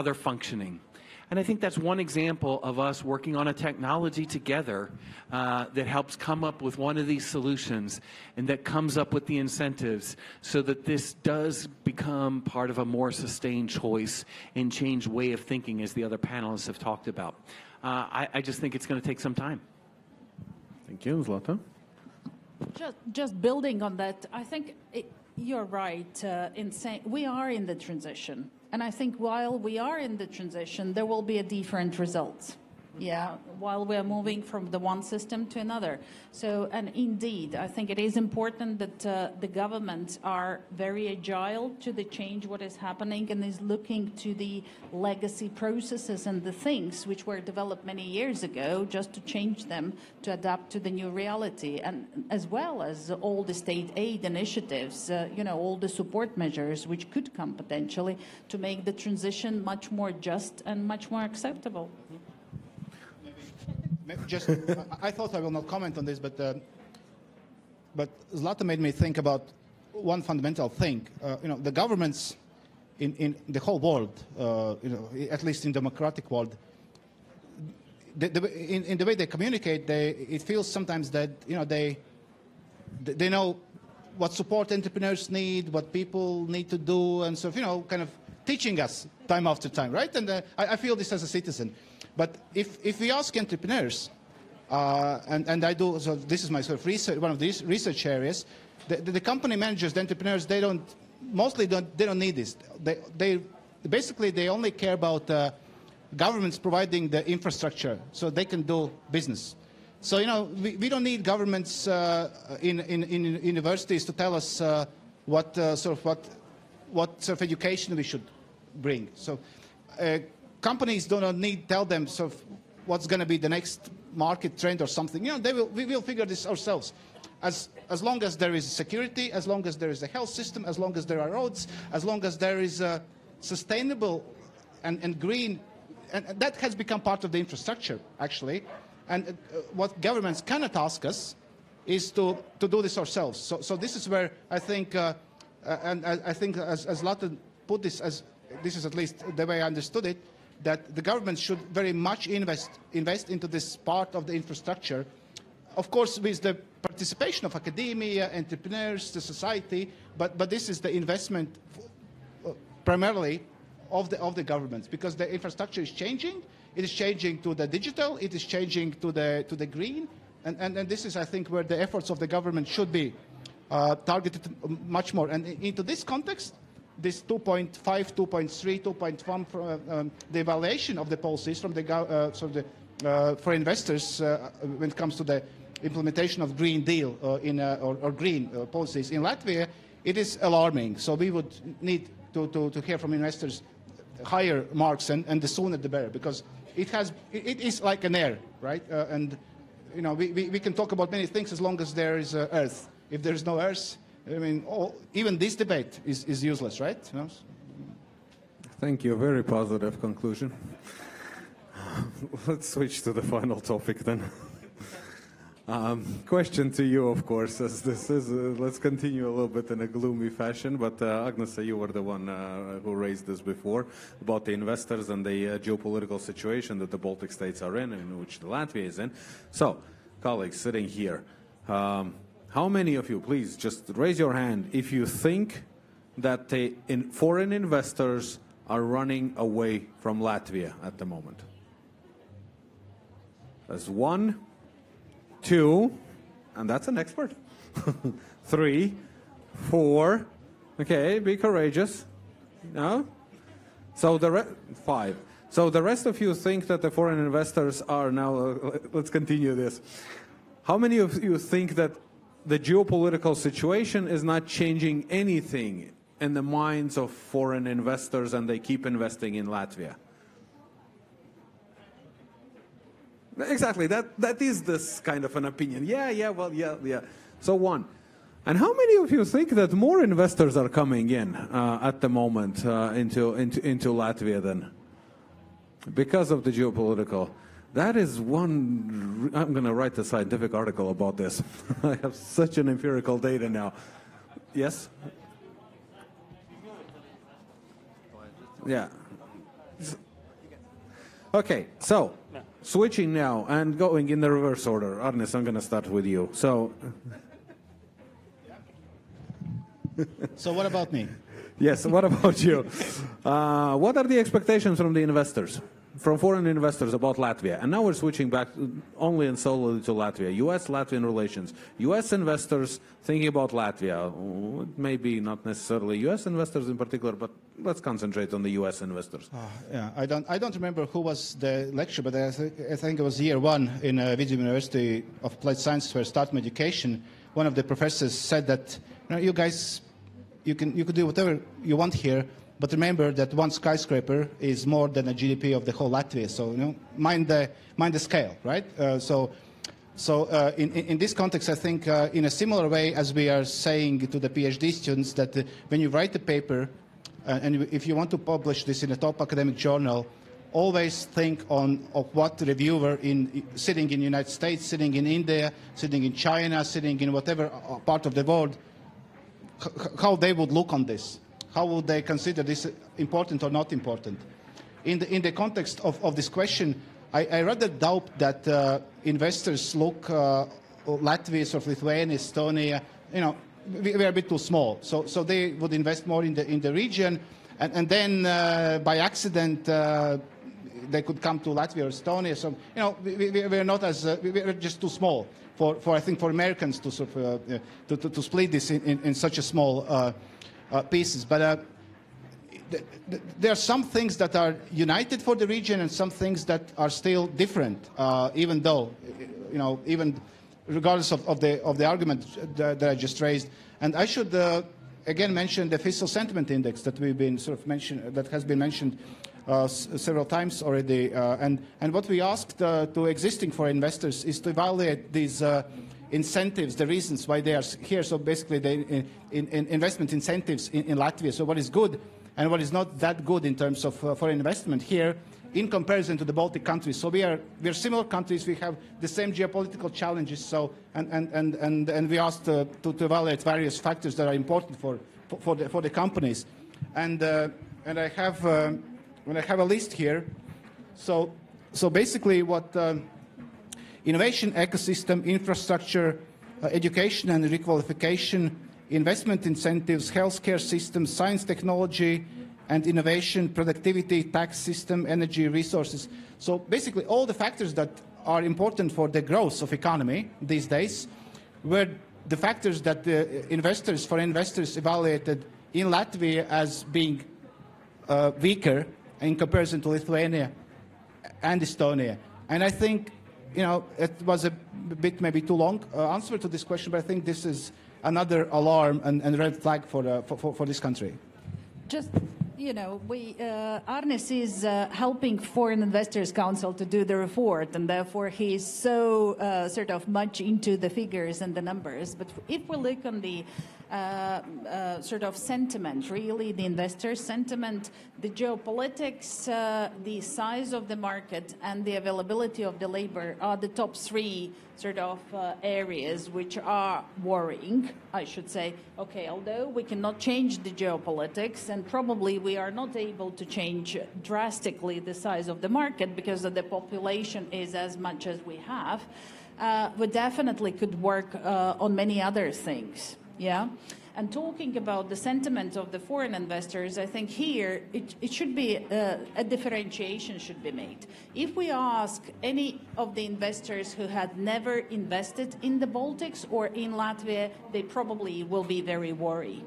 they're functioning. And I think that's one example of us working on a technology together that helps come up with one of these solutions and that comes up with the incentives so that this does become part of a more sustained choice and change way of thinking, as the other panelists have talked about. I just think it's going to take some time. Thank you. Zlata? Just building on that, I think you're right in saying we are in the transition. And I think while we are in the transition, there will be a different result. Yeah, while we are moving from the one system to another. So, and indeed, I think it is important that the governments are very agile to the change what is happening and is looking to the legacy processes and the things which were developed many years ago just to change them to adapt to the new reality, and as well as all the state aid initiatives, all the support measures which could come potentially to make the transition much more just and much more acceptable. I thought I will not comment on this, but Zlata made me think about one fundamental thing. The governments in the whole world, at least in democratic world, in the way they communicate, it feels sometimes that they know what support entrepreneurs need, what people need to do, and so kind of teaching us time after time, right? And I feel this as a citizen. But if we ask entrepreneurs, and I do, so this is my sort of research, one of these research areas, the company managers, the entrepreneurs, they don't need this. They basically only care about governments providing the infrastructure so they can do business. So we don't need governments in universities to tell us what sort of education we should bring. So. Companies do not need to tell them sort of what's going to be the next market trend or something. We will figure this ourselves. As long as there is security, as long as there is a health system, as long as there are roads, as long as there is a sustainable and green, and that has become part of the infrastructure, actually. And what governments cannot ask us is to do this ourselves. So this is where I think, and I think as Lotte put this, as this is at least the way I understood it, that the government should very much invest into this part of the infrastructure, of course with the participation of academia, entrepreneurs, the society, but this is the investment primarily of the governments, because the infrastructure is changing. It is changing to the digital, it is changing to the green, and this is, I think, where the efforts of the government should be targeted much more. And into this context, this 2.5, 2.3, 2.1, the evaluation of the policies from for investors when it comes to the implementation of Green Deal or green policies in Latvia, it is alarming. So we would need to hear from investors higher marks, and the sooner the better, because it is like an air, right? And we can talk about many things as long as there is earth. If there is no earth, I mean, even this debate is useless, right? Thank you. Very positive conclusion. Let's switch to the final topic then. Question to you, of course, as this is, let's continue a little bit in a gloomy fashion, but Agnese, you were the one who raised this before about the investors and the geopolitical situation that the Baltic states are in which Latvia is in. So, colleagues sitting here, how many of you, please just raise your hand if you think that the foreign investors are running away from Latvia at the moment? That's 1, 2, and that's an expert. 3, 4, okay, be courageous. No? So 5. So the rest of you think that the foreign investors are now, let's continue this. How many of you think that the geopolitical situation is not changing anything in the minds of foreign investors and they keep investing in Latvia? Exactly, that is this kind of an opinion. Yeah. So 1. And how many of you think that more investors are coming in at the moment into Latvia then? Because of the geopolitical. That is one, I'm going to write a scientific article about this. I have such an empirical data now. Yes? Yeah. Okay, so switching now and going in the reverse order. Arnis, I'm going to start with you. So what about me? Yes, what about you? What are the expectations from the investors, from foreign investors about Latvia? And now we're switching back only and solely to Latvia. U.S.-Latvian relations. U.S. investors thinking about Latvia. Maybe not necessarily U.S. investors in particular, but let's concentrate on the U.S. investors. Yeah, I don't remember who was the lecture, but I think it was year 1 in Vidzemes University of Applied Sciences for Start Education. One of the professors said that, you guys, you could do whatever you want here, but remember that one skyscraper is more than a GDP of the whole Latvia. So mind the scale, right? In this context, I think in a similar way as we are saying to the PhD students that when you write a paper, and if you want to publish this in a top academic journal, always think of what reviewer sitting in the United States, sitting in India, sitting in China, sitting in whatever part of the world, how they would look on this. How would they consider this important or not important? In the context of this question, I rather doubt that investors look Latvia, sort of Lithuania, Estonia, we are a bit too small. So they would invest more in the region, and then by accident they could come to Latvia or Estonia. So we're not as we're just too small for I think for Americans to sort of to split this in such a small pieces. But there are some things that are united for the region and some things that are still different, even though, even regardless of the argument that I just raised. And I should again mention the fiscal sentiment index that we've been sort of mentioned, that has been mentioned several times already. And what we asked to existing foreign investors is to evaluate these incentives, the reasons why they are here. So basically, the investment incentives in Latvia. So what is good and what is not that good in terms of foreign investment here in comparison to the Baltic countries. So we are similar countries. We have the same geopolitical challenges. So and we asked to evaluate various factors that are important for the companies. And I have a list here. So basically what innovation ecosystem, infrastructure, education and requalification, investment incentives, healthcare systems, science, technology and innovation, productivity, tax system, energy, resources. So basically all the factors that are important for the growth of economy these days were the factors that foreign investors evaluated in Latvia as being weaker in comparison to Lithuania and Estonia. And I think, it was a bit maybe too long answer to this question, but I think this is another alarm and red flag for this country. Just, Arnis is helping Foreign Investors Council to do the report, and therefore he's so sort of much into the figures and the numbers. But if we look on the sort of sentiment, really, the investor sentiment, the geopolitics, the size of the market, and the availability of the labor are the top three sort of areas which are worrying, I should say. Okay, although we cannot change the geopolitics, and probably we are not able to change drastically the size of the market because of the population is as much as we have, we definitely could work on many other things. Yeah, and talking about the sentiment of the foreign investors, I think here it should be a differentiation should be made. If we ask any of the investors who had never invested in the Baltics or in Latvia, they probably will be very worried.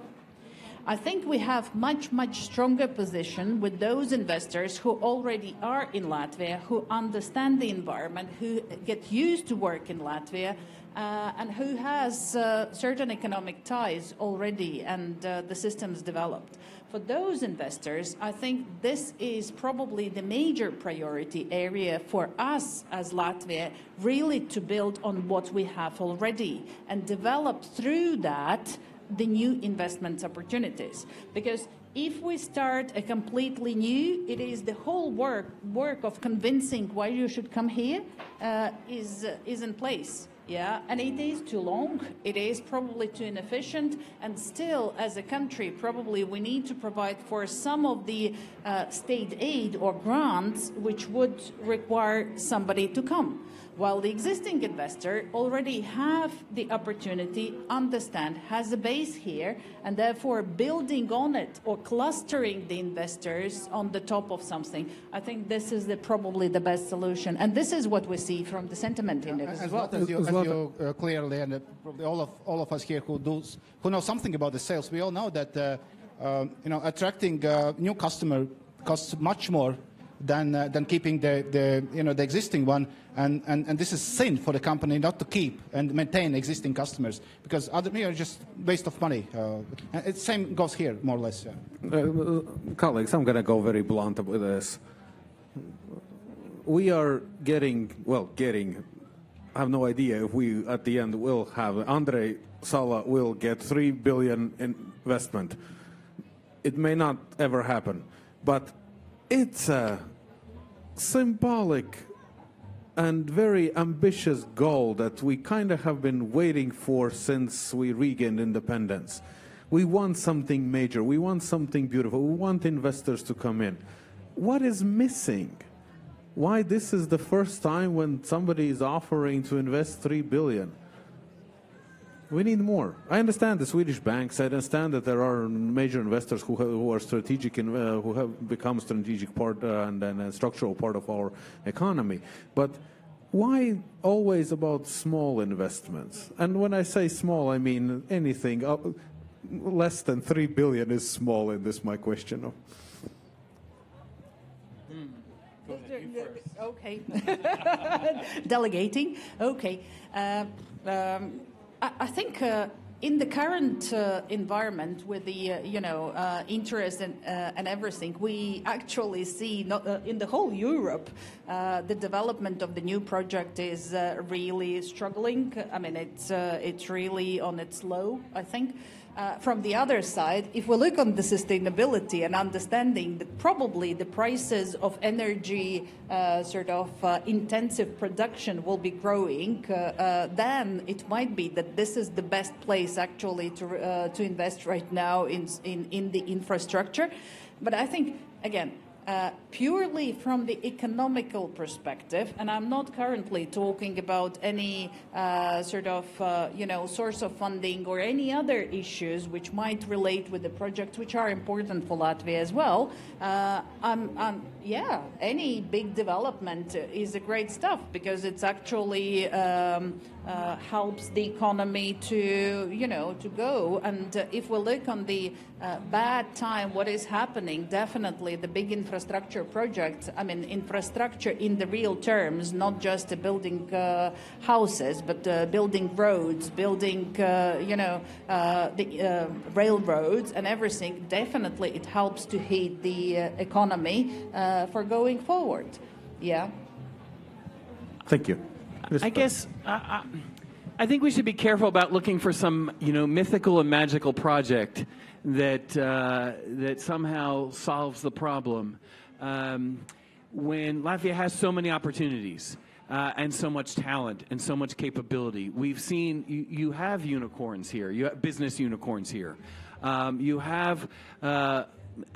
I think we have much stronger position with those investors who already are in Latvia, who understand the environment, who get used to work in Latvia, and who has certain economic ties already and the systems developed. For those investors, I think this is probably the major priority area for us as Latvia, really to build on what we have already and develop through that the new investment opportunities. Because if we start a completely new, it is the whole work of convincing why you should come here is in place. Yeah, and it is too long, it is probably too inefficient, and still, as a country, probably we need to provide for some of the state aid or grants which would require somebody to come. While the existing investor already have the opportunity, understand, has a base here, and therefore building on it or clustering the investors on the top of something, I think this is probably the best solution. And this is what we see from the sentiment index as well. As you clearly, and probably all of us here who know something about the sales, we all know that attracting new customer costs much more than keeping the existing one, and this is sin for the company not to keep and maintain existing customers, because other are just waste of money. It same goes here, more or less. Yeah. Colleagues, I'm going to go very blunt with this. We are getting. I have no idea if we at the end will have Andrei Sala will get 3 billion investment. It may not ever happen, but it's a symbolic and very ambitious goal that we kind of have been waiting for since we regained independence. We want something major. We want something beautiful. We want investors to come in. What is missing? Why this is the first time when somebody is offering to invest 3 billion? We need more. I understand the Swedish banks. I understand that there are major investors who are strategic, who have become strategic part and a structural part of our economy. But why always about small investments? And when I say small, I mean anything. Less than 3 billion is small in this, my question. Okay. Delegating. Okay. I think in the current environment with the interest and everything, we actually see in the whole Europe the development of the new project is really struggling. I mean, it's really on its low, I think. From the other side, if we look on the sustainability and understanding that probably the prices of energy intensive production will be growing, then it might be that this is the best place actually to invest right now in the infrastructure. But I think, again, purely from the economical perspective, and I'm not currently talking about any source of funding or any other issues which might relate with the project, which are important for Latvia as well. Any big development is a great stuff because it's actually helps the economy to go. And if we look on the bad time, what is happening, definitely the big infrastructure projects, I mean, infrastructure in the real terms, not just building houses, but building roads, building, the railroads and everything, definitely it helps to heat the economy for going forward. Yeah. Thank you. I guess I think we should be careful about looking for some, mythical and magical project that that somehow solves the problem. When Latvia has so many opportunities and so much talent and so much capability, we've seen you have unicorns here. You have business unicorns here. You have a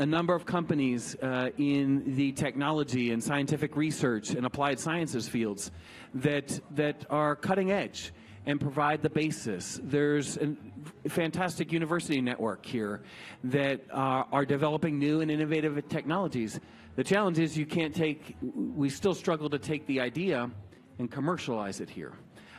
number of companies in the technology and scientific research and applied sciences fields that are cutting edge and provide the basis. There's a fantastic university network here that are developing new and innovative technologies. The challenge is we still struggle to take the idea and commercialize it here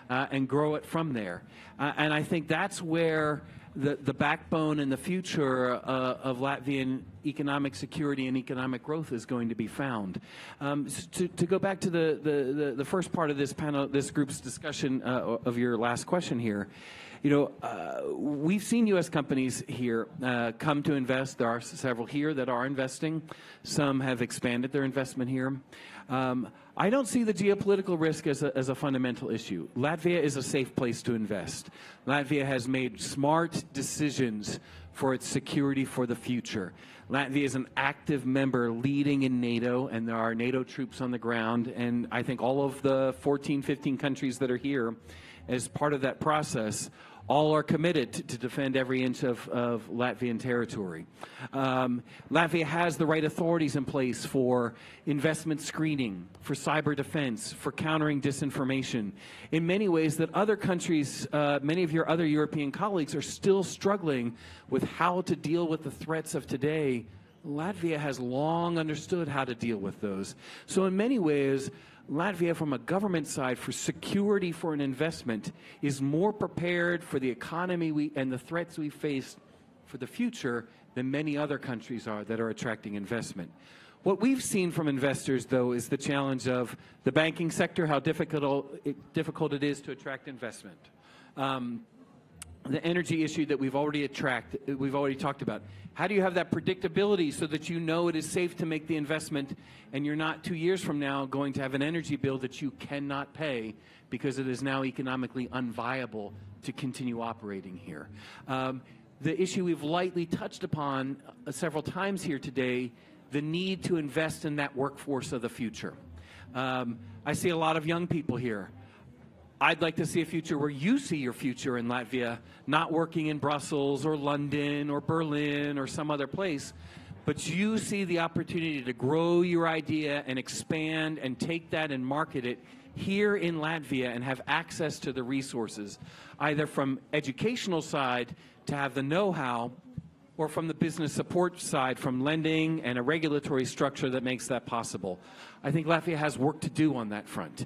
and grow it from there. And I think that's where the backbone and the future of Latvian economic security and economic growth is going to be found. To go back to the first part of this panel, this group's discussion of your last question here, we've seen U.S. companies here come to invest. There are several here that are investing. Some have expanded their investment here. I don't see the geopolitical risk as a fundamental issue. Latvia is a safe place to invest. Latvia has made smart decisions for its security for the future. Latvia is an active member leading in NATO, and there are NATO troops on the ground, and I think all of the 14, 15 countries that are here as part of that process all are committed to defend every inch of Latvian territory. Latvia has the right authorities in place for investment screening, for cyber defense, for countering disinformation. In many ways that other countries, many of your other European colleagues are still struggling with how to deal with the threats of today. Latvia has long understood how to deal with those. So in many ways, Latvia, from a government side, for security for an investment, is more prepared for the economy and the threats we face for the future than many other countries are that are attracting investment. What we've seen from investors, though, is the challenge of the banking sector, how difficult it is to attract investment. The energy issue that we've already talked about. How do you have that predictability so that you know it is safe to make the investment and you're not 2 years from now going to have an energy bill that you cannot pay because it is now economically unviable to continue operating here? The issue we've lightly touched upon several times here today, the need to invest in that workforce of the future. I see a lot of young people here. I'd like to see a future where you see your future in Latvia, not working in Brussels or London or Berlin or some other place, but you see the opportunity to grow your idea and expand and take that and market it here in Latvia and have access to the resources, either from educational side to have the know-how, or from the business support side, from lending and a regulatory structure that makes that possible. I think Latvia has work to do on that front.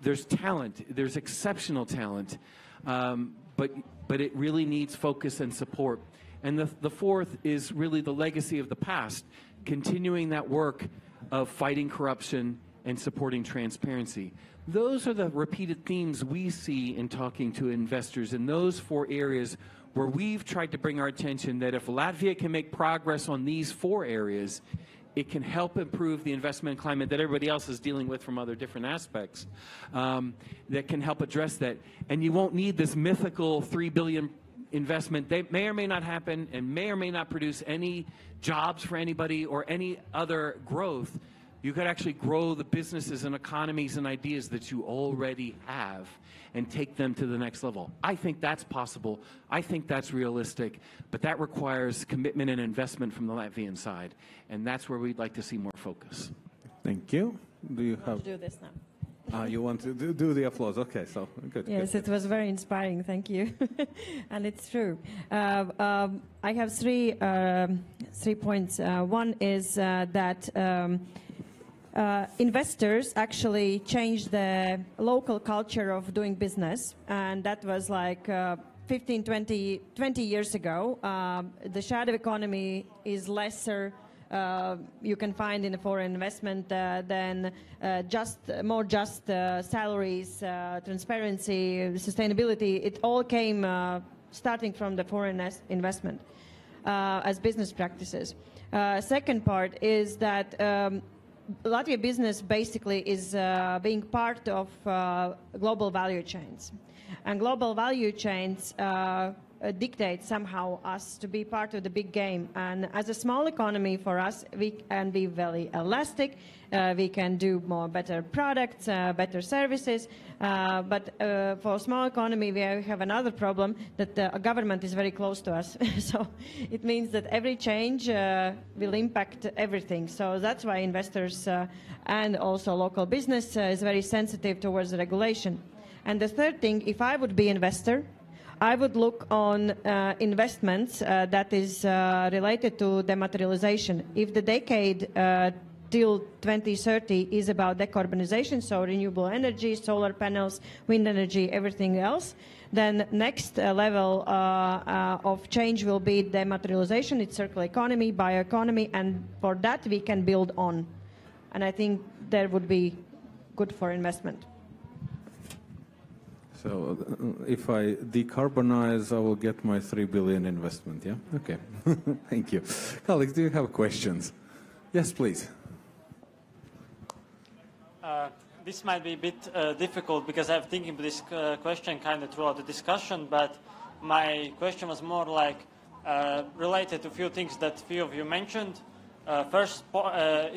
There's talent, there's exceptional talent, but it really needs focus and support. And the fourth is really the legacy of the past, continuing that work of fighting corruption and supporting transparency. Those are the repeated themes we see in talking to investors in those four areas where we've tried to bring our attention that if Latvia can make progress on these four areas, it can help improve the investment climate that everybody else is dealing with from other different aspects that can help address that. And you won't need this mythical $3 billion investment. They may or may not happen and may or may not produce any jobs for anybody or any other growth. You could actually grow the businesses and economies and ideas that you already have and take them to the next level. I think that's possible. I think that's realistic, but that requires commitment and investment from the Latvian side, and that's where we'd like to see more focus. Thank you. Do you have... to do this now? You want to do the applause? Okay, so good. Yes, good. It was very inspiring. Thank you, and it's true. I have three points. One is that investors actually changed the local culture of doing business, and that was like 15, 20 years ago. The shadow economy is lesser. You can find in a foreign investment than more just salaries, transparency, sustainability. It all came starting from the foreign investment as business practices. Second part is that Latvia business basically is being part of global value chains. And global value chains dictate somehow us to be part of the big game. And as a small economy for us, we can be very elastic. We can do better products, better services. But for a small economy, we have another problem that the government is very close to us. So it means that every change will impact everything. So that's why investors and also local business is very sensitive towards the regulation. And the third thing, if I would be investor, I would look on investments that is related to dematerialization. If the decade till 2030 is about decarbonization, so renewable energy, solar panels, wind energy, everything else, then next level of change will be dematerialization, it's circular economy, bioeconomy, and for that we can build on. And I think that would be good for investment. So if I decarbonize, I will get my 3 billion investment, yeah? Okay, thank you. Colleagues, do you have questions? Yes, please. This might be a bit difficult because I've thinking about this question kind of throughout the discussion, but my question was more like related to a few things that few of you mentioned. First, I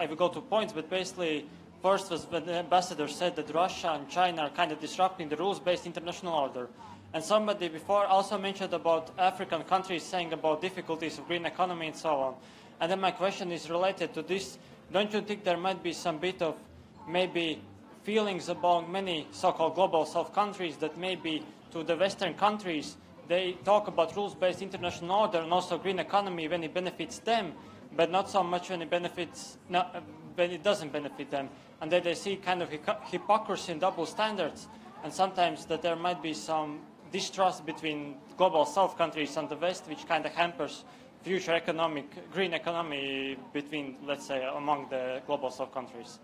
will go to points, but basically, first was when the ambassador said that Russia and China are kind of disrupting the rules-based international order. And somebody before also mentioned about African countries saying about difficulties of green economy and so on. And then my question is related to this. Don't you think there might be some bit of maybe feelings among many so-called global south countries that maybe to the Western countries, they talk about rules-based international order and also green economy when it benefits them, but not so much when it benefits, when it doesn't benefit them. And that they see kind of hypocrisy and double standards, and sometimes that there might be some distrust between global south countries and the West, which kind of hampers future green economy between, let's say, among the global south countries.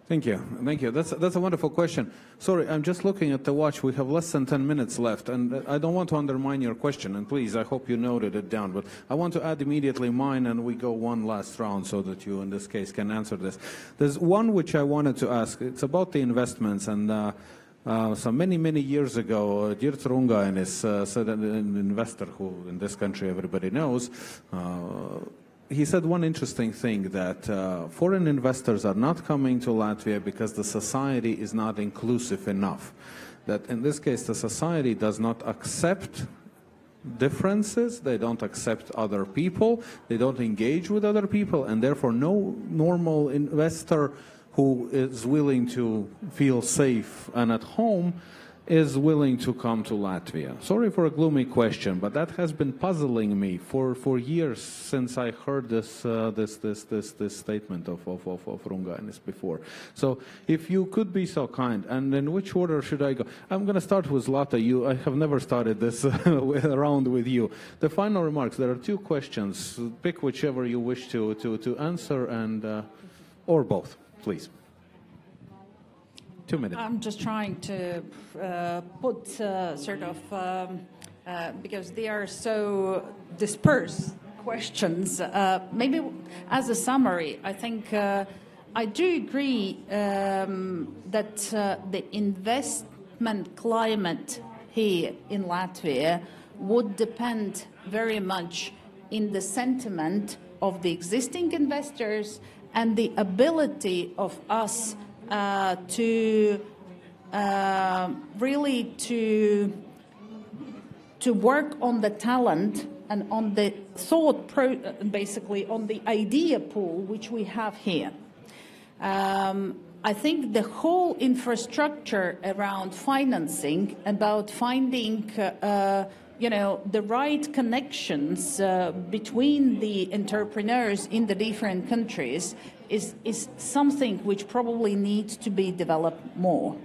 Thank you. Thank you. That's a wonderful question. Sorry, I'm just looking at the watch. We have less than 10 minutes left, and I don't want to undermine your question, and please, I hope you noted it down, but I want to add immediately mine, and we go one last round so that you, in this case, can answer this. There's one which I wanted to ask. It's about the investments, and so many years ago, Dirts Rungainis said, an investor who, in this country, everybody knows, he said one interesting thing, that foreign investors are not coming to Latvia because the society is not inclusive enough. That in this case, the society does not accept differences, they don't accept other people, they don't engage with other people, and therefore no normal investor who is willing to feel safe and at home is willing to come to Latvia. Sorry for a gloomy question, but that has been puzzling me for years since I heard this statement of Rungainis before. So if you could be so kind, and in which order should I go? I'm going to start with Zlata. I have never started this round with you. The final remarks, there are two questions. Pick whichever you wish to answer, and or both, please. 2 minutes. I'm just trying to put sort of, because they are so dispersed questions, maybe as a summary, I think I do agree that the investment climate here in Latvia would depend very much in the sentiment of the existing investors and the ability of us to really to work on the talent and on the basically on the idea pool which we have here. I think the whole infrastructure around financing, about finding the right connections between the entrepreneurs in the different countries is something which probably needs to be developed more.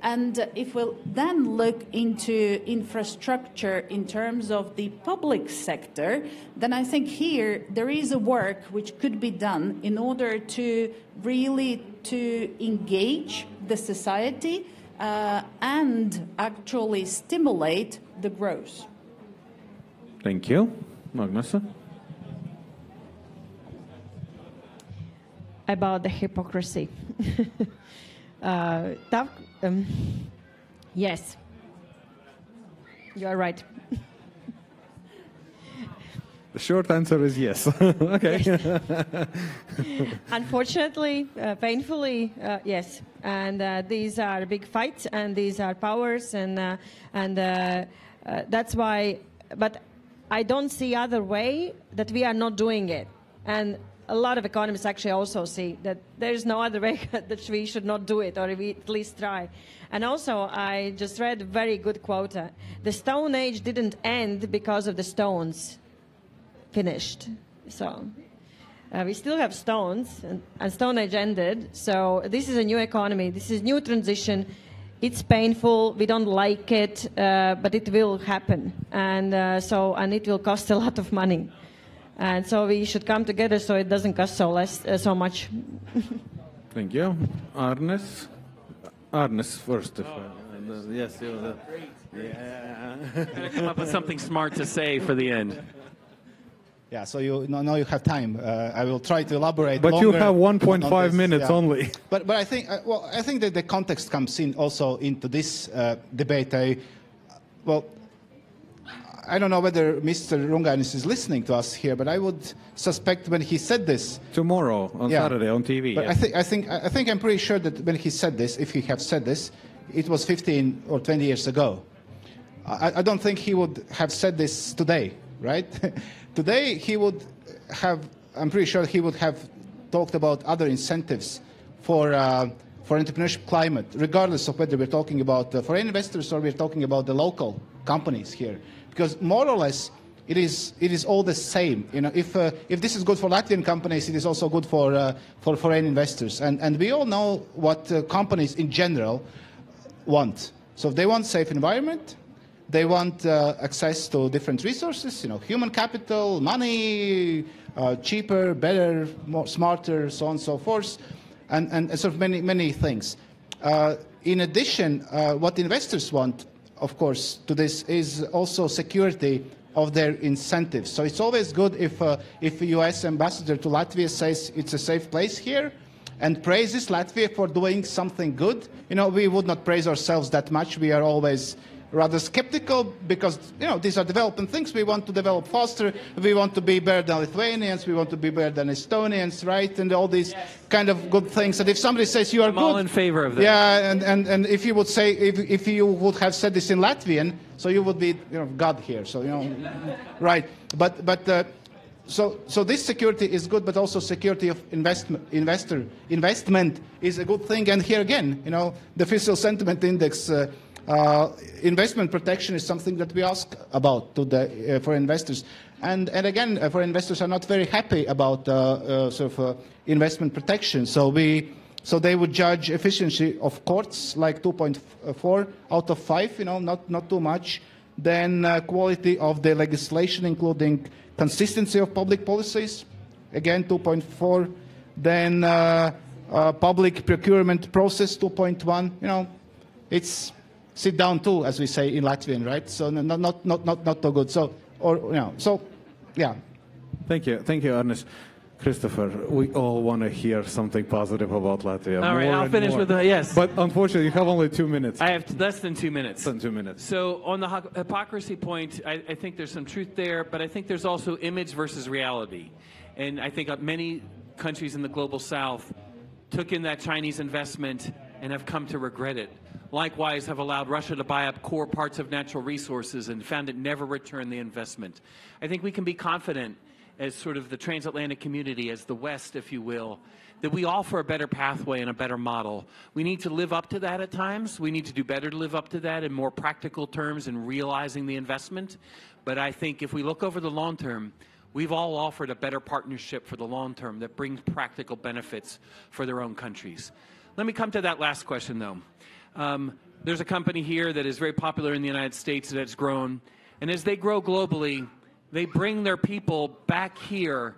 And if we'll then look into infrastructure in terms of the public sector, then I think here there is a work which could be done in order to really to engage the society and actually stimulate the growth. Thank you. Magnus? About the hypocrisy. Yes, You are right. The short answer is yes. Okay. Yes. Unfortunately, painfully, yes. And these are big fights, and these are powers, and that's why. But I don't see other way that we are not doing it. And a lot of economists actually also see that there is no other way that we should not do it, or we at least try. And also, I just read a very good quote. The Stone Age didn't end because of the stones finished. So we still have stones, and Stone Age ended. So this is a new economy. This is new transition. It's painful. We don't like it, but it will happen. And and it will cost a lot of money. And so we should come together so it doesn't cost so much. Thank you. Arnes? Arnes first. Yes. Yeah. Gotta come up with something smart to say for the end. Yeah, so now you have time. I will try to elaborate. But longer you have 1.5 on this, minutes only. But I think I think that the context comes in also into this debate. I don't know whether Mr. Runganis is listening to us here, but I would suspect when he said this tomorrow on Saturday on TV. But yes. I think I'm pretty sure that when he said this, if he have said this, it was 15 or 20 years ago. I don't think he would have said this today, right? Today he would have. I'm pretty sure he would have talked about other incentives for entrepreneurship climate, regardless of whether we're talking about foreign investors or we're talking about the local companies here. Because more or less, it is all the same. You know, if this is good for Latvian companies, it is also good for foreign investors. And we all know what companies in general want. So if they want safe environment, they want access to different resources. You know, human capital, money, cheaper, better, more smarter, so on and so forth, and sort of many things. In addition, what investors want, of course, to this is also security of their incentives. So it's always good if a U.S. ambassador to Latvia says it's a safe place here and praises Latvia for doing something good. You know, we would not praise ourselves that much. We are always rather skeptical because, you know, these are developing things. We want to develop faster. We want to be better than Lithuanians. We want to be better than Estonians, right? And all these kind of good things. And if somebody says you are I'm good, all in favor of that. Yeah, and if you would say, if you would have said this in Latvian, so you would be, you know, God here. So, you know, right. But so this security is good, but also security of investment is a good thing. And here again, you know, the Fiscal Sentiment Index. Investment protection is something that we ask about to the for investors, and again, foreign investors are not very happy about investment protection. So they would judge efficiency of courts like 2.4 out of 5, you know, not too much. Then quality of the legislation, including consistency of public policies, again 2.4. Then public procurement process 2.1. You know, it's sit down too, as we say in Latvian, right? So not so good. So yeah. Thank you, Ernest. Christopher, we all want to hear something positive about Latvia. All right, I'll finish with yes. But unfortunately, you have only 2 minutes. I have less than 2 minutes. Less than 2 minutes. So on the hypocrisy point, I think there's some truth there, but I think there's also image versus reality. And I think many countries in the global south took in that Chinese investment and have come to regret it. Likewise, have allowed Russia to buy up core parts of natural resources and found it never returned the investment. I think we can be confident as sort of the transatlantic community, as the West, if you will, that we offer a better pathway and a better model. We need to live up to that at times. We need to do better to live up to that in more practical terms and realizing the investment. But I think if we look over the long term, we've all offered a better partnership for the long term that brings practical benefits for their own countries. Let me come to that last question, though. There's a company here that is very popular in the United States that has grown, and as they grow globally, they bring their people back here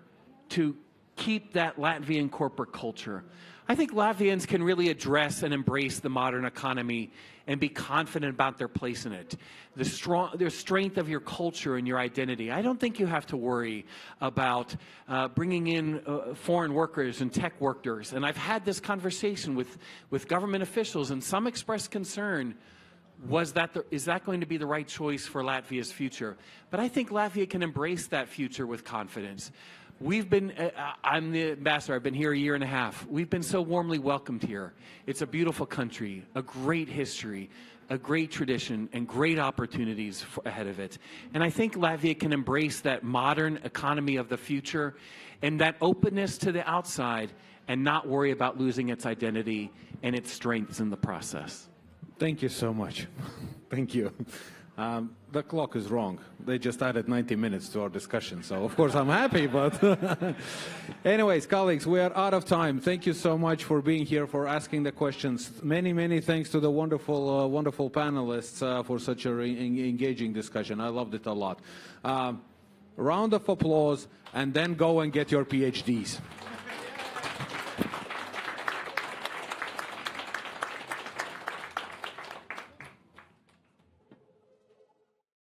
to keep that Latvian corporate culture. I think Latvians can really address and embrace the modern economy and be confident about their place in it. The strength of your culture and your identity. I don't think you have to worry about bringing in foreign workers and tech workers. And I've had this conversation with government officials, and some express concern. is that going to be the right choice for Latvia's future? But I think Latvia can embrace that future with confidence. We've been, I'm the ambassador, I've been here a year and a half. We've been so warmly welcomed here. It's a beautiful country, a great history, a great tradition, and great opportunities ahead of it. And I think Latvia can embrace that modern economy of the future and that openness to the outside and not worry about losing its identity and its strengths in the process. Thank you so much. Thank you. The clock is wrong. They just added 90 minutes to our discussion, so of course I'm happy, but anyways, colleagues, we are out of time. Thank you so much for being here, for asking the questions. Many, many thanks to the wonderful, wonderful panelists for such an engaging discussion. I loved it a lot. Round of applause, and then go and get your PhDs.